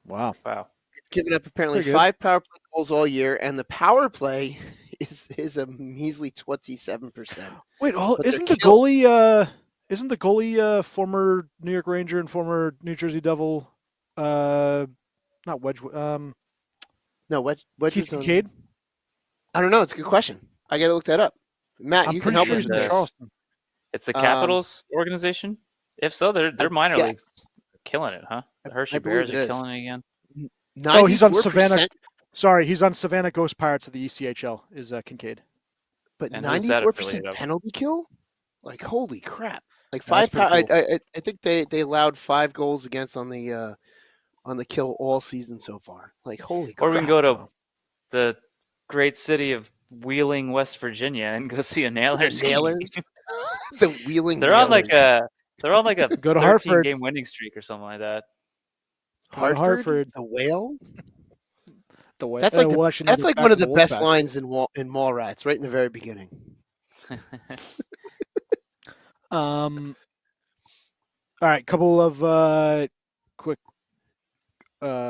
Wow. Wow. Given up apparently Pretty good. 5 power play goals all year, and the power play is a measly 27%. Wait, But isn't they're the goalie former New York Ranger and former New Jersey Devil? Not Wedgwood. No, what Keith Kincaid. I don't know. It's a good question. I got to look that up. Matt, I'm you can pretty help sure us he's with in this. Charleston. It's the Um, Capitals organization. If so, they're minor yes. leagues. Killing it, huh? The Hershey I believe Bears it are is. killing it again. Oh, he's on 94%, Savannah. Sorry, he's on Savannah Ghost Pirates of the ECHL. Is Kincaid? but And who's that 94% affiliate of? penalty kill? Like holy crap! Like That's 5 power. pretty cool. I think they allowed 5 goals against on the kill all season so far. Like holy crap! Or we can go to Wow. the great city of Wheeling, West Virginia, and go see a Nailers game. Nailers? The Wheeling. They're on like Nailers. a Go to 13 Hartford. game winning streak or something like that. Hartford. The Whale. The way That's like we'll actually That's need to like back one of the the best Wolfpack. lines in Mallrats, right in the very beginning. All right, couple of quick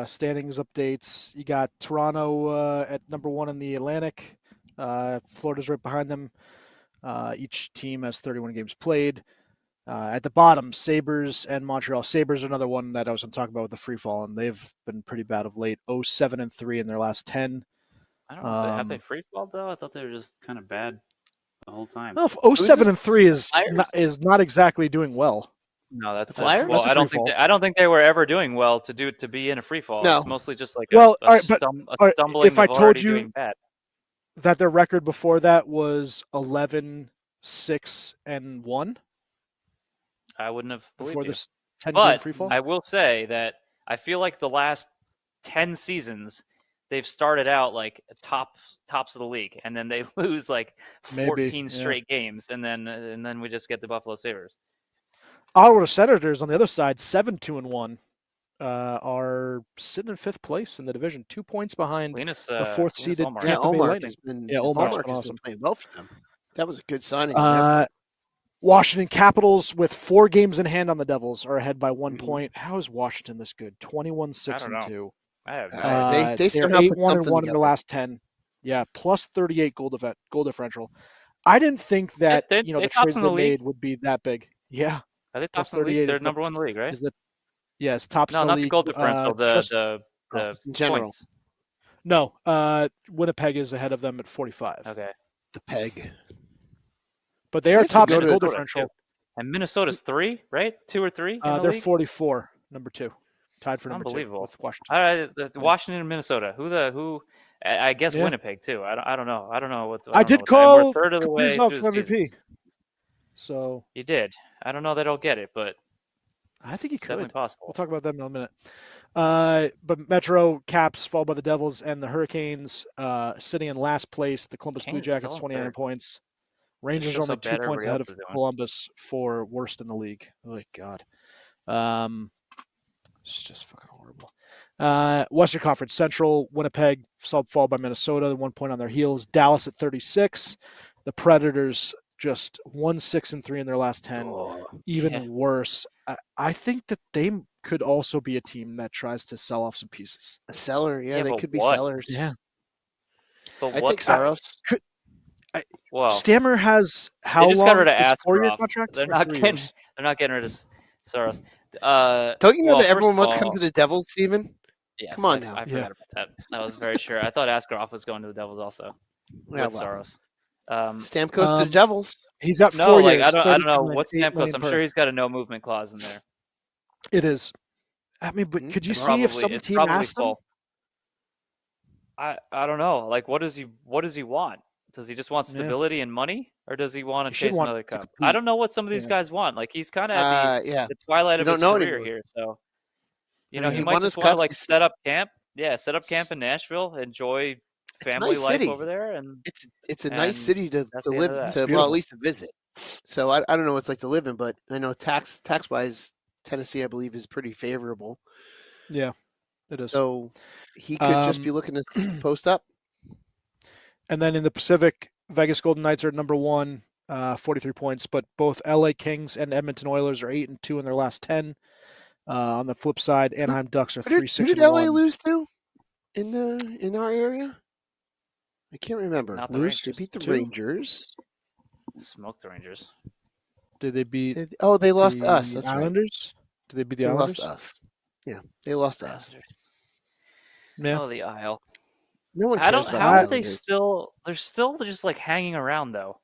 standings updates. You got Toronto at number 1 in the Atlantic. Florida's right behind them. Each team has 31 games played. At the bottom, Sabres and Montreal. Sabres are another one that I was going to talk about with the free fall, and they've been pretty bad of late. 0-7-3 in their last 10. I don't know. Have they free falled though? I thought they were just kind of bad the whole time. Well, 0-7-3 Flyers? is not exactly doing well. No, that's Flyers? well. That's a I don't free think fall. I don't think they were ever doing well to be in a free fall. No. It's mostly just like Well, a all right, but- all right, stumbling if I of told already you- doing bad. That their record before that was 11-6-1 I wouldn't have before believed you. this 10-game But free fall. I will say that I feel like the last 10 seasons they've started out like tops of the league, and then they lose like Maybe, 14 yeah. straight games, and then we just get the Buffalo Sabres. Ottawa Senators on the other side, 7-2-1, are sitting in 5th place in the division, 2 points behind. Linus, The 4th Linus seeded Ullmark. Yeah, Tampa Bay Ullmark Lightning. has been. Yeah, Ullmark's Ullmark been has awesome. been playing well for them. That was a good signing. on their Washington Capitals with 4 games in hand on the Devils are ahead by 1 Mhm. point. How is Washington this good? 21-6-2. I have no Uh, idea. they They're somehow put 8-1-1 in something the last 10. Yeah, plus 38 goal differential. I didn't think that They- the they trades tops in they the league. made would be that big. Yeah, Are they plus tops in the 38 league? They're is the- number 1 in the league, right? is the yes tops No, in the not league. the goal differential. Just- The just in general. points. no, Winnipeg is ahead of them at 45. Okay. The peg. But they We are have to tops go in to goal the- differential. And Minnesota's 3, right? 2 or 3 in the They're league? 44, number 2, tied for number 2 Unbelievable. with Washington. All right, Washington and Minnesota. Who? I guess Yeah. Winnipeg too. I don't know. I don't know what. I did we're call a third of the way Kaprizov through for the season. MVP. So You did. I don't know that I'll get it, but I think he it's definitely could. possible. We'll talk about them in a minute. But Metro, Caps, followed by the Devils and the Hurricanes, sitting in last place. The Columbus Blue Canes Jackets, still in 29 third. points. Rangers are shows only how 2 bad points everybody ahead else of is doing. Columbus for worst in the league. Oh, God. It's just fucking horrible. Western Conference Central, Winnipeg, followed by Minnesota, 1 point on their heels. Dallas at 36. The Predators just 1-6-3 in their last 10. Oh, Even Yeah. worse. I think that they could also be a team that tries to sell off some pieces. a seller. Yeah, Yeah, they but could be what? sellers. Yeah. But I what? take Saros. Well, Stammer has how they just got long? rid of It's 4-year Askarov. contract? They're or not 3 getting. years? They're not getting rid of Soros. Don't you know well, that everyone first of wants to come all, to the Devils, Steven? yes, Come on now. I Yeah. forgot about that. I was very sure. I thought Askarov was going to the Devils also Yeah, with well, Soros. Stamkos to the Um, Devils. He's got No, 4 like years. I don't 32 know million, what's 8 Stamkos. million I'm per. sure he's got a no movement clause in there. It is. I mean, but could you It's see if probably some it's team probably asked him? full. I don't know. Like, what does he want? Does he just want Yeah. stability and money, or does he want He to should chase want another to cup? I compete. don't know what some of these Yeah. guys want. Like, he's kind of at Yeah. the twilight You of don't his know career anymore. here. So, I mean, he he might won his just want to cups. like set up camp. Yeah, set up camp in Nashville, enjoy It's a family nice life city. over there, and It's a nice and city to that's the end live of that. It's to, well, at beautiful. least to visit. So I don't know what it's like to live in, but I know tax wise, Tennessee I believe is pretty favorable. Yeah, it is. So he could just be looking to post up. And then in the Pacific, Vegas Golden Knights are number 1, 43 points, but both LA Kings and Edmonton Oilers are 8-2 in their last 10. On the flip side, Anaheim Ducks are Who did 3-6-1. LA lose to in our area? I can't remember. Not the Lose? They Rangers. beat the 2? Rangers. Smoke the Rangers. Did they beat They lost the to us. That's right. Islanders? Did they beat the They Islanders? lost to us. Yeah, they lost to us. Islanders. Yeah. Oh, the Isle. No one How cares don't about how the are they Islanders. still? They're still just like hanging around though.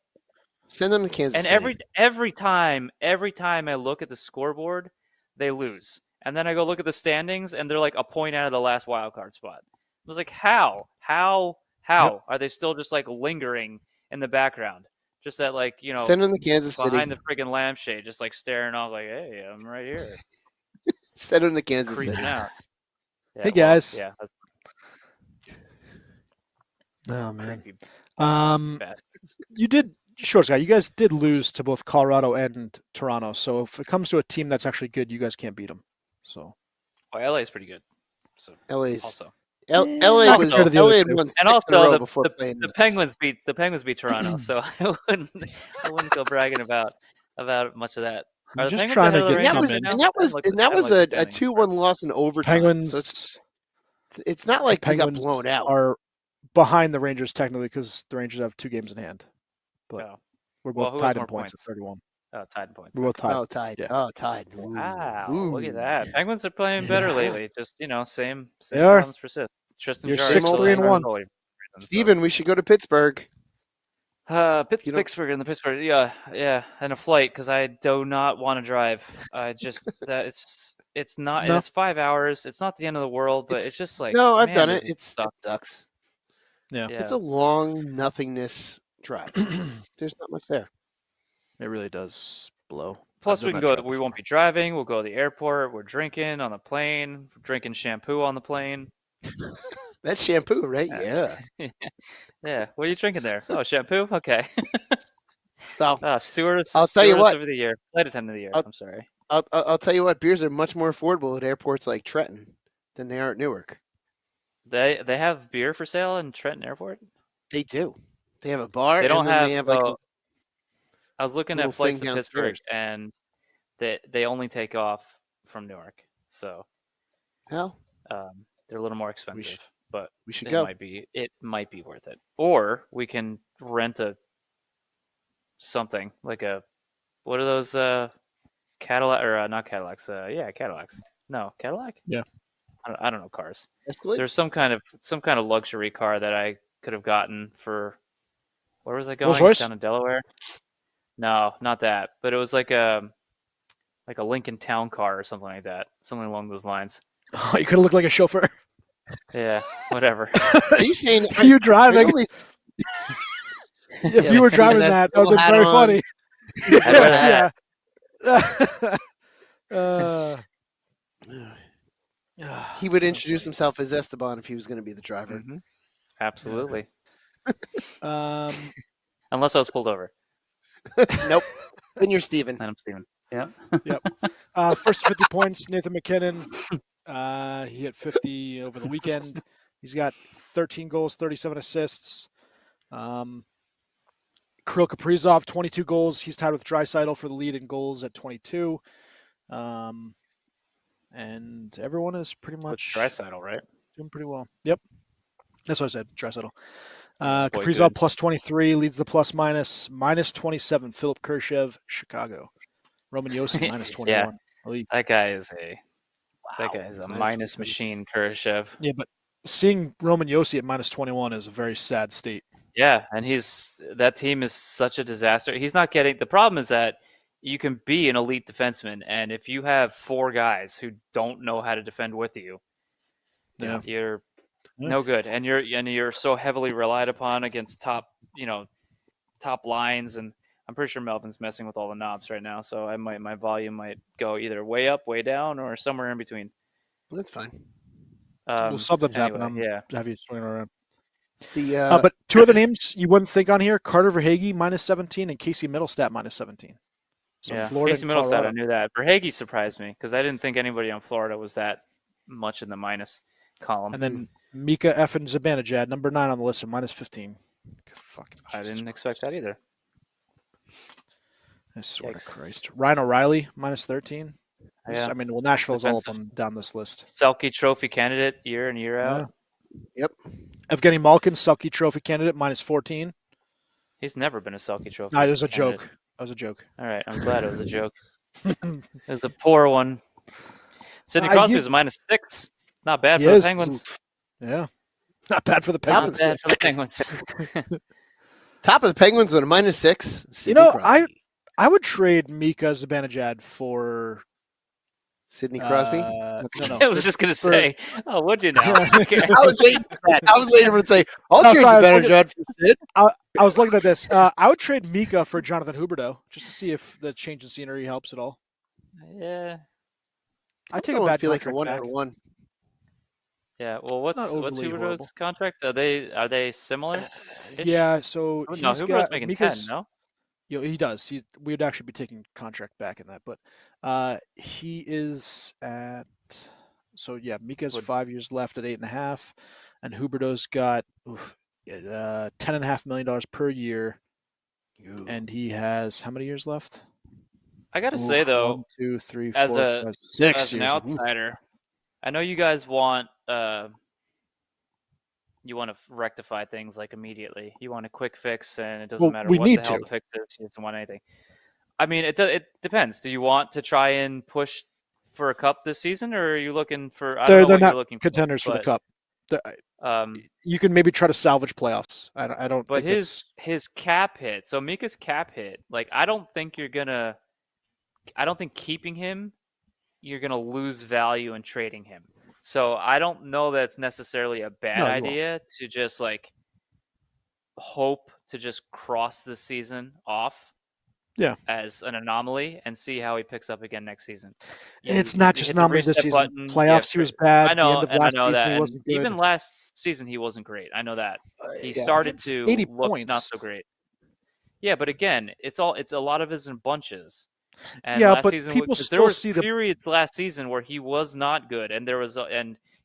Send them to Kansas And City. every time I look at the scoreboard, they lose. And then I go look at the standings, and they're like a point out of the last wild card spot. I was like, how Yep. are they still just like lingering in the background? Just that, like, Send them to Kansas behind City. the friggin' lampshade, just like staring off, like, hey, I'm right here, Send them to Kansas creeping City. out. Yeah, Hey, guys. yeah, that's Oh, man. creepy. Bastards. You did, Shorts Guy, you guys did lose to both Colorado and Toronto. So if it comes to a team that's actually good, you guys can't beat them. So Well, LA is pretty good. So LA's also. LA not was compared to the LA other had two. won 6 And in a row also before playing the us. Penguins beat Toronto, so I wouldn't go bragging about much of that. I'm Are the just Penguins trying to ahead of the get And that some Rangers was in. right and now? that I haven't was looked at- and that I haven't was looked at the a standings. 2-1 loss in overtime. Penguins, So it's not like we got Penguins blown out. are behind the Rangers technically because the Rangers have 2 games in hand. But Oh. we're Well, both who has tied in more points points? at 31. Tied in points. We're both tied. Oh, tied. Yeah. Oh, tied. Ooh. Wow, look Ooh. at that. Penguins are playing better lately. Just same They are. problems persist. Tristan You're Jarry 6-3-1. still Steven, we should go to Pittsburgh. You don't- Pittsburgh and the Pittsburgh, yeah, and a flight because I do not want to drive. I just that it's not. No. It's 5 hours. It's not the end of the world, but it's just like No, I've man, done does it. It suck. sucks. Yeah. It's a long nothingness drive. There's not much there. It really does blow. Plus, I've we done can that go. job We won't before. be driving. We'll go to the airport. We're drinking on the plane. Drinking shampoo on the plane. That's shampoo, right? Yeah. Yeah. What are you drinking there? Oh, shampoo. Okay. Well, Stewardess. I'll tell you stewardess what. of the year. Flight attendant of the year. I'm sorry. I'll tell you what. Beers are much more affordable at airports like Trenton than they are at Newark. They have beer for sale in Trenton Airport. They do. They have a bar. They don't and then have. They have like so, I was looking little at flights thing to Pittsburgh, downstairs. and they only take off from Newark, so hell. they're a little more expensive. But We should it go. might be worth it. Or we can rent something like what are those Cadillac or not Cadillacs? Cadillacs. No, Cadillac. Yeah. I don't know cars. Escalade? There's some kind of luxury car that I could have gotten for. Where was I going? Rolls-Royce? Down in Delaware. No, not that. But it was like a Lincoln Town car or something like that. Something along those lines. Oh, you could have looked like a chauffeur. Yeah, whatever. Are you saying? Are you driving? only- If Yeah, you were like Steven driving has that, the that would little have been very hat funny. I'd He would introduce himself as Esteban if he was going to be the driver. Absolutely. um, Unless I was pulled over. Nope. Then you're Steven. And I'm Steven. Yeah. First to 50 points, Nathan McKinnon. He hit 50 over the weekend. He's got 13 goals, 37 assists. Kirill Kaprizov, 22 goals. He's tied with Draisaitl for the lead in goals at 22. And everyone is pretty much Draisaitl, right? doing pretty well. Yep. That's what I said, Draisaitl. Boy, Kaprizov good. plus 23, leads the plus minus. Minus 27, Philip Kurashev, Chicago. Roman Josi, minus 21. Yeah. That guy is a Nice. minus machine, Kurashev. Yeah, but seeing Roman Josi at minus 21 is a very sad state. Yeah, and that team is such a disaster. He's not getting the problem is that you can be an elite defenseman, and if you have 4 guys who don't know how to defend with you, you're no good, and you're so heavily relied upon against top lines, and I'm pretty sure Melvin's messing with all the knobs right now, so my volume might go either way up, way down, or somewhere in between. That's fine. Well, something's anyway, happening. Yeah. Have you swinging around? The But 2 other names you wouldn't think on here: Carter Verhaeghe minus 17 and Casey Middlestat minus 17. So yeah, Florida Casey and Middlestat, Colorado. I knew that. Verhaeghe surprised me because I didn't think anybody on Florida was that much in the minus column. And then Mika Effin Zibanejad, number 9 on the list, at minus 15. Fucking I Jesus didn't Christ. expect that either. I swear to Yikes. Christ. Ryan O'Reilly, minus 13. Yeah. I mean, well, Nashville's all up Defensive. down this list. Selke Trophy candidate year in, year out. Yep. Evgeny Malkin, Selke Trophy candidate, minus 14. He's never been a Selke Trophy. No, it was a candidate. joke. That was a joke. All right, I'm glad it was a joke. It was a poor one. Sidney Crosby is a minus 6. Not bad He for is. the Penguins. Yeah. Not bad for the Not Penguins. bad for the Penguins. Top of the Penguins with a minus 6. You know, I would trade Mika Zibanejad for Sidney Crosby. no, I was just gonna say, oh, would you now? Okay. I was waiting for that. I was waiting for it to say, I'll No, trade sorry, I was Zibanejad for Sid. I was looking at this. I would trade Mika for Jonathan Huberdeau just to see if the change in scenery helps at all. Yeah. I take a Almost bad feel like a contract back. 1-1. Yeah. Well, what's overly Huberdeau's horrible. contract? Are they similar? Yeah, so No, he's Huberdeau's got making Mika's, 10. No. You know, he does. We would actually be taking contract back in that, but he is at. So yeah, Mika's 5 years left at 8.5, and Huberdeau's got $10.5 million per year, and he has how many years left? I gotta say though, 1, 2, 3, as 4, a 5, 6 as an years. Oof. outsider, I know you guys want you want to rectify things like immediately. You want a quick fix, and it doesn't Well, matter we what need the hell to. the fix is. You don't want anything. I mean, it depends. Do you want to try and push for a cup this season, or are you looking for? I don't know They're what not you're looking contenders for the but, cup. Um, You can maybe try to salvage playoffs. I don't. but think his cap hit. So Mika's cap hit. Like I don't think keeping him, you're gonna lose value in trading him. So I don't know that it's necessarily a bad No, you idea to just like hope to just cross the season off. Yeah. As an anomaly and see how he picks up again next season. It's not just hit the anomaly this reset season. button. Playoffs, he was bad. I know, the end of and I last know season, that. he And wasn't good. even last season, he wasn't great. I know that. He Yeah, started it's to 80 look points. not so great. Yeah, but again, it's a lot of it is in bunches. And Yeah, last but season, people 'cause still there was see the- periods last season where he was not good, and there was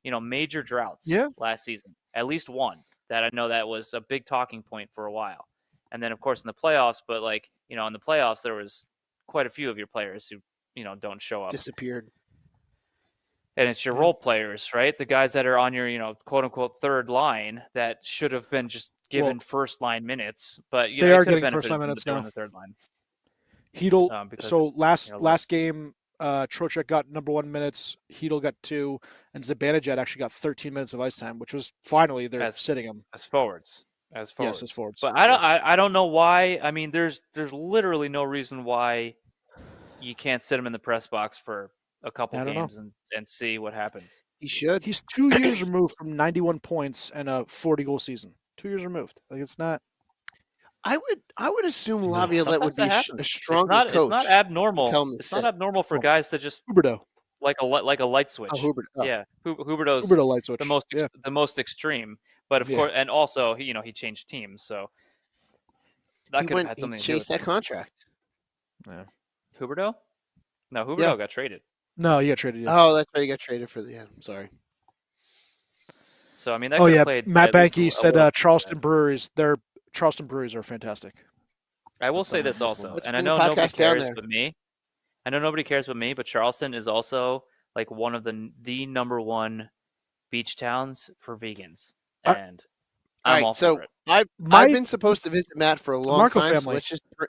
major droughts. Yeah. Last season, at least one that I know that was a big talking point for a while. And then of course in the playoffs, but in the playoffs there was quite a few of your players who don't show up. Disappeared. And it's your role players, right? The guys that are on your, quote unquote third line that should have been just given first line minutes, but they are getting first line minutes now. The third line. Hedl. Because So it's, last game, Trocheck got number 1 minutes. Hedl got 2, and Zibanejad actually got 13 minutes of ice time, which was finally they're sitting him. as forwards. Yes, as forwards. But I don't know why. I mean, there's literally no reason why you can't sit him in the press box for a couple games and see what happens. He should. He's 2 years removed from 91 points and a 40-goal season. 2 years removed. Like it's not. I would assume Laviolette would be a stronger coach. It's not abnormal. Tell him to It's sit. not abnormal for guys to just Huberdeau. like a light switch. Oh, Huberdeau. Yeah, Huberdeau's Huberdeau light switch. the most extreme. But of course, and also he changed teams. So That He could have had he something to do chased with that it. contract. Huberdeau? No, Huberdeau Yeah. got traded. No, you got traded. Yeah. Oh, that's right. He got traded for the. Yeah, I'm sorry. So I mean, that Oh could yeah, have played. Matt at least Banky a said little bit Charleston into Breweries. Charleston Breweries are fantastic. that. I will I've say been there this multiple also, months. and I Let's bring know the nobody podcast down cares there. but me. I know nobody cares but me, but Charleston is also like one of the number one beach towns for vegans, Uh, and All I'm right, all so for it. I've My been supposed to visit Matt for a long Marco time. So family.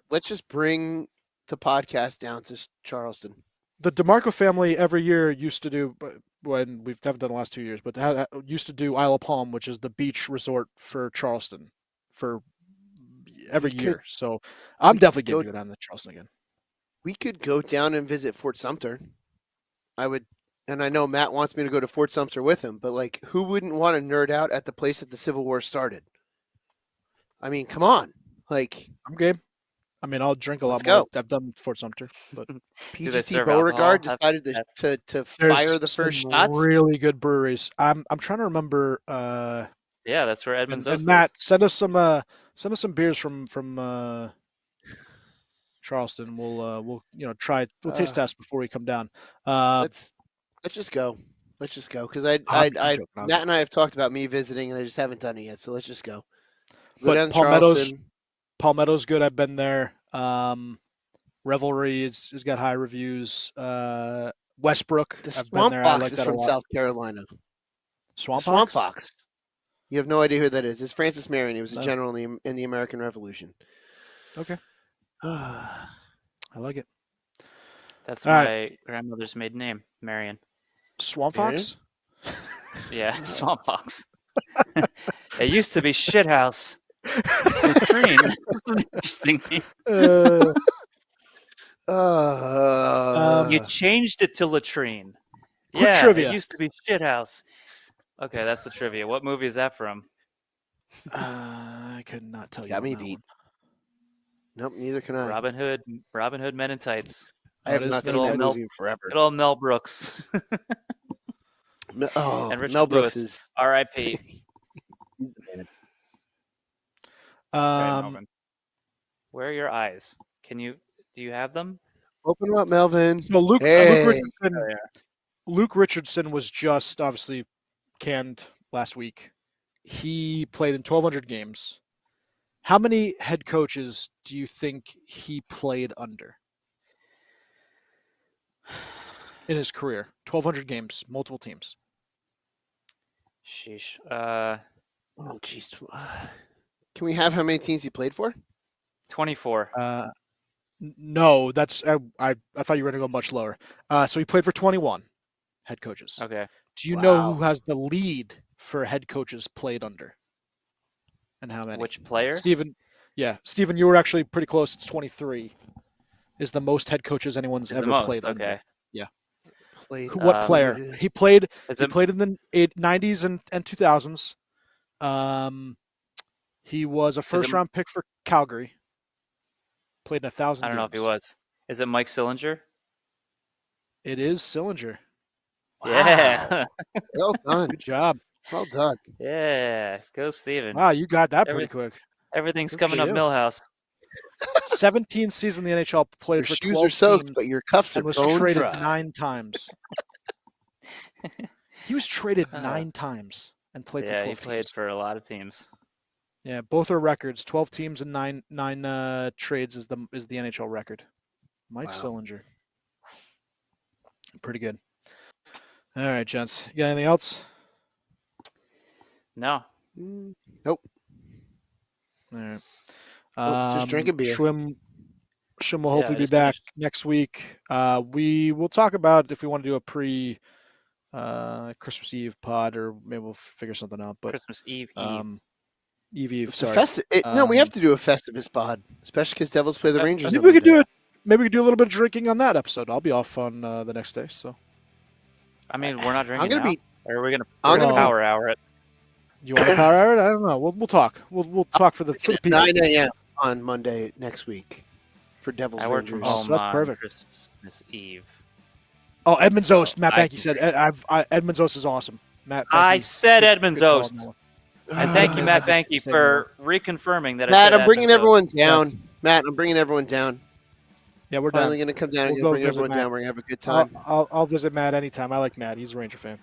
let's just bring the podcast down to Charleston. The DeMarco family every year used to do, when we haven't done the last 2 years, but used to do Isle of Palm, which is the beach resort for Charleston, for every We could- year. So I'm we definitely could go- getting you down to Charleston again. We could go down and visit Fort Sumter. I would, and I know Matt wants me to go to Fort Sumter with him, but like, who wouldn't want to nerd out at the place that the Civil War started? I mean, come on, like I'm game. I mean, I'll drink a Let's lot more. go. I've done Fort Sumter, but they PGT serve Beauregard alcohol? decided to there's fire the some first shots. really good breweries. I'm trying to remember. Yeah, that's where Edmund's And Oast Matt, is. send us some beers from Charleston. We'll try. We'll taste test before we come down. Let's just go. Let's just go because I'm joking, Matt and I have talked about me visiting and I just haven't done it yet. So let's just go. Go But down to Palmetto's- Charleston. Palmetto's good. I've been there. Revelry has got high reviews. Westbrook, The I've Swamp been there. I Fox like is that a from lot. South Carolina. Swamp Swamp Fox? Fox. You have no idea who that is. It's Francis Marion. He was a No. general in the American Revolution. Okay, I like it. That's All my right. grandmother's maiden name, Marion. Swamp Marion? Fox. Yeah, Swamp Fox. It used to be Shithouse. Latrine. That's an interesting name. You changed it to Latrine. Quick Yeah, trivia. it used to be Shithouse. Okay, that's the trivia. What movie is that from? I could not tell you. Got on me that beat. one. Nope, neither can I. Robin Hood, Men in Tights. I have it is not good seen old that Mel- movie in forever. Good old Mel Brooks. and Richard Mel Brooks Lewis. is. R.I.P. He's the man. Okay, Um, Melvin. Where are your eyes? Do you have them? Open them up, Melvin. so Luke Hey. Richardson. Luke Richardson was just obviously canned last week. He played in 1,200 games. How many head coaches do you think he played under in his career? 1,200 games, multiple teams. Sheesh. Oh, jeez. Can we have how many teams he played for? 24. No, that's I thought you were going to go much lower. So he played for 21 head coaches. Okay. Do you know Wow. who has the lead for head coaches played under? And how many? Which player? Steven, you were actually pretty close. It's 23. Is the most head coaches anyone's Is the ever most, played okay. under. Played. What player? He played Is he it played in the 90s and 2000s. He was a first round pick for Calgary. Played in 1,000 I don't know if he was. Is it Mike Sillinger? It is Sillinger. Yeah. Well done. Good job. Well done. Yeah. Go Steven. Wow, you got that pretty Every- quick. Everything's Good for coming up you. Millhouse. 17 seasons in the NHL, played Your for shoes 12 are soaked, teams, but your cuffs are and was bone traded dry. 9 times. He was traded Uh, 9 times and played for Yeah, 12 he played teams. for a lot of teams. Yeah, both are records. 12 teams and nine trades is the NHL record. Mike Wow. Sillinger. Pretty good. All right, gents. You got anything else? No. Nope. All right. Nope, just drink a beer. Schwim will Yeah, hopefully I be just back finished. next week. We will talk about if we want to do a pre Christmas Eve pod, or maybe we'll figure something out. But Christmas Eve. Eve. It's Sorry. a festive. No, we have Um, to do a Festivus pod, especially because Devils play the Rangers. Maybe on we could Monday. do it. Maybe we could do a little bit of drinking on that episode. I'll be off on the next day, so I mean, we're not drinking I'm gonna now. be. Or are we gonna, I'm we're gonna gonna be- power hour it? you want to power hour it? I don't know. We'll talk. We'll talk for the people. 9 a.m. on Monday next week for Devils I work from Rangers. Oh, home so that's on perfect. Christmas Eve. Oh, Edmonds Oast. Matt I Banky said Edmonds Oast is awesome. Matt. I Banky, said good- Edmonds good call on Oast. that one. And thank you, Matt Just Banky, say for reconfirming that. Matt, I said I'm bringing admin everyone down. Matt, I'm bringing everyone down. Yeah, we're Finally done. going to come down We'll and go bring visit everyone Matt. down. We're going to have a good time. I'll visit Matt anytime. I like Matt. He's a Ranger fan,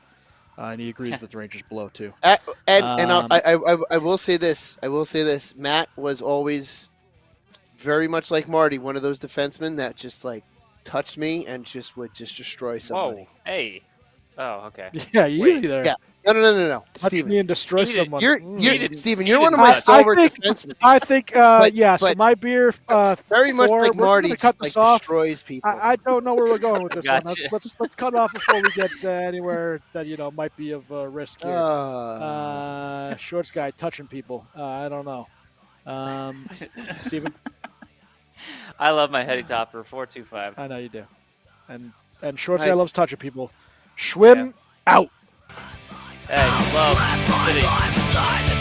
and he agrees that the Rangers blow too. And I will say this. Matt was always very much like Marty, one of those defensemen that just like touched me and just would just destroy somebody. Whoa, hey. Oh, okay. Yeah, easy there. Yeah. No. Touch Steven. me and destroy Heated. someone. Steven, you're one of my touch. stalwart defensemen. I think, yeah. So but my beer, Very much Thor, like we're Marty, gonna just cut like this off. destroys people. I don't know where we're going with this one. Gotcha. Let's cut it off before we get anywhere that might be of risk here. Shorts guy touching people. I don't know. Steven? I love my heady topper 425. I know you do. And Shorts Right. guy loves touching people. Schwim out. Hey, love city.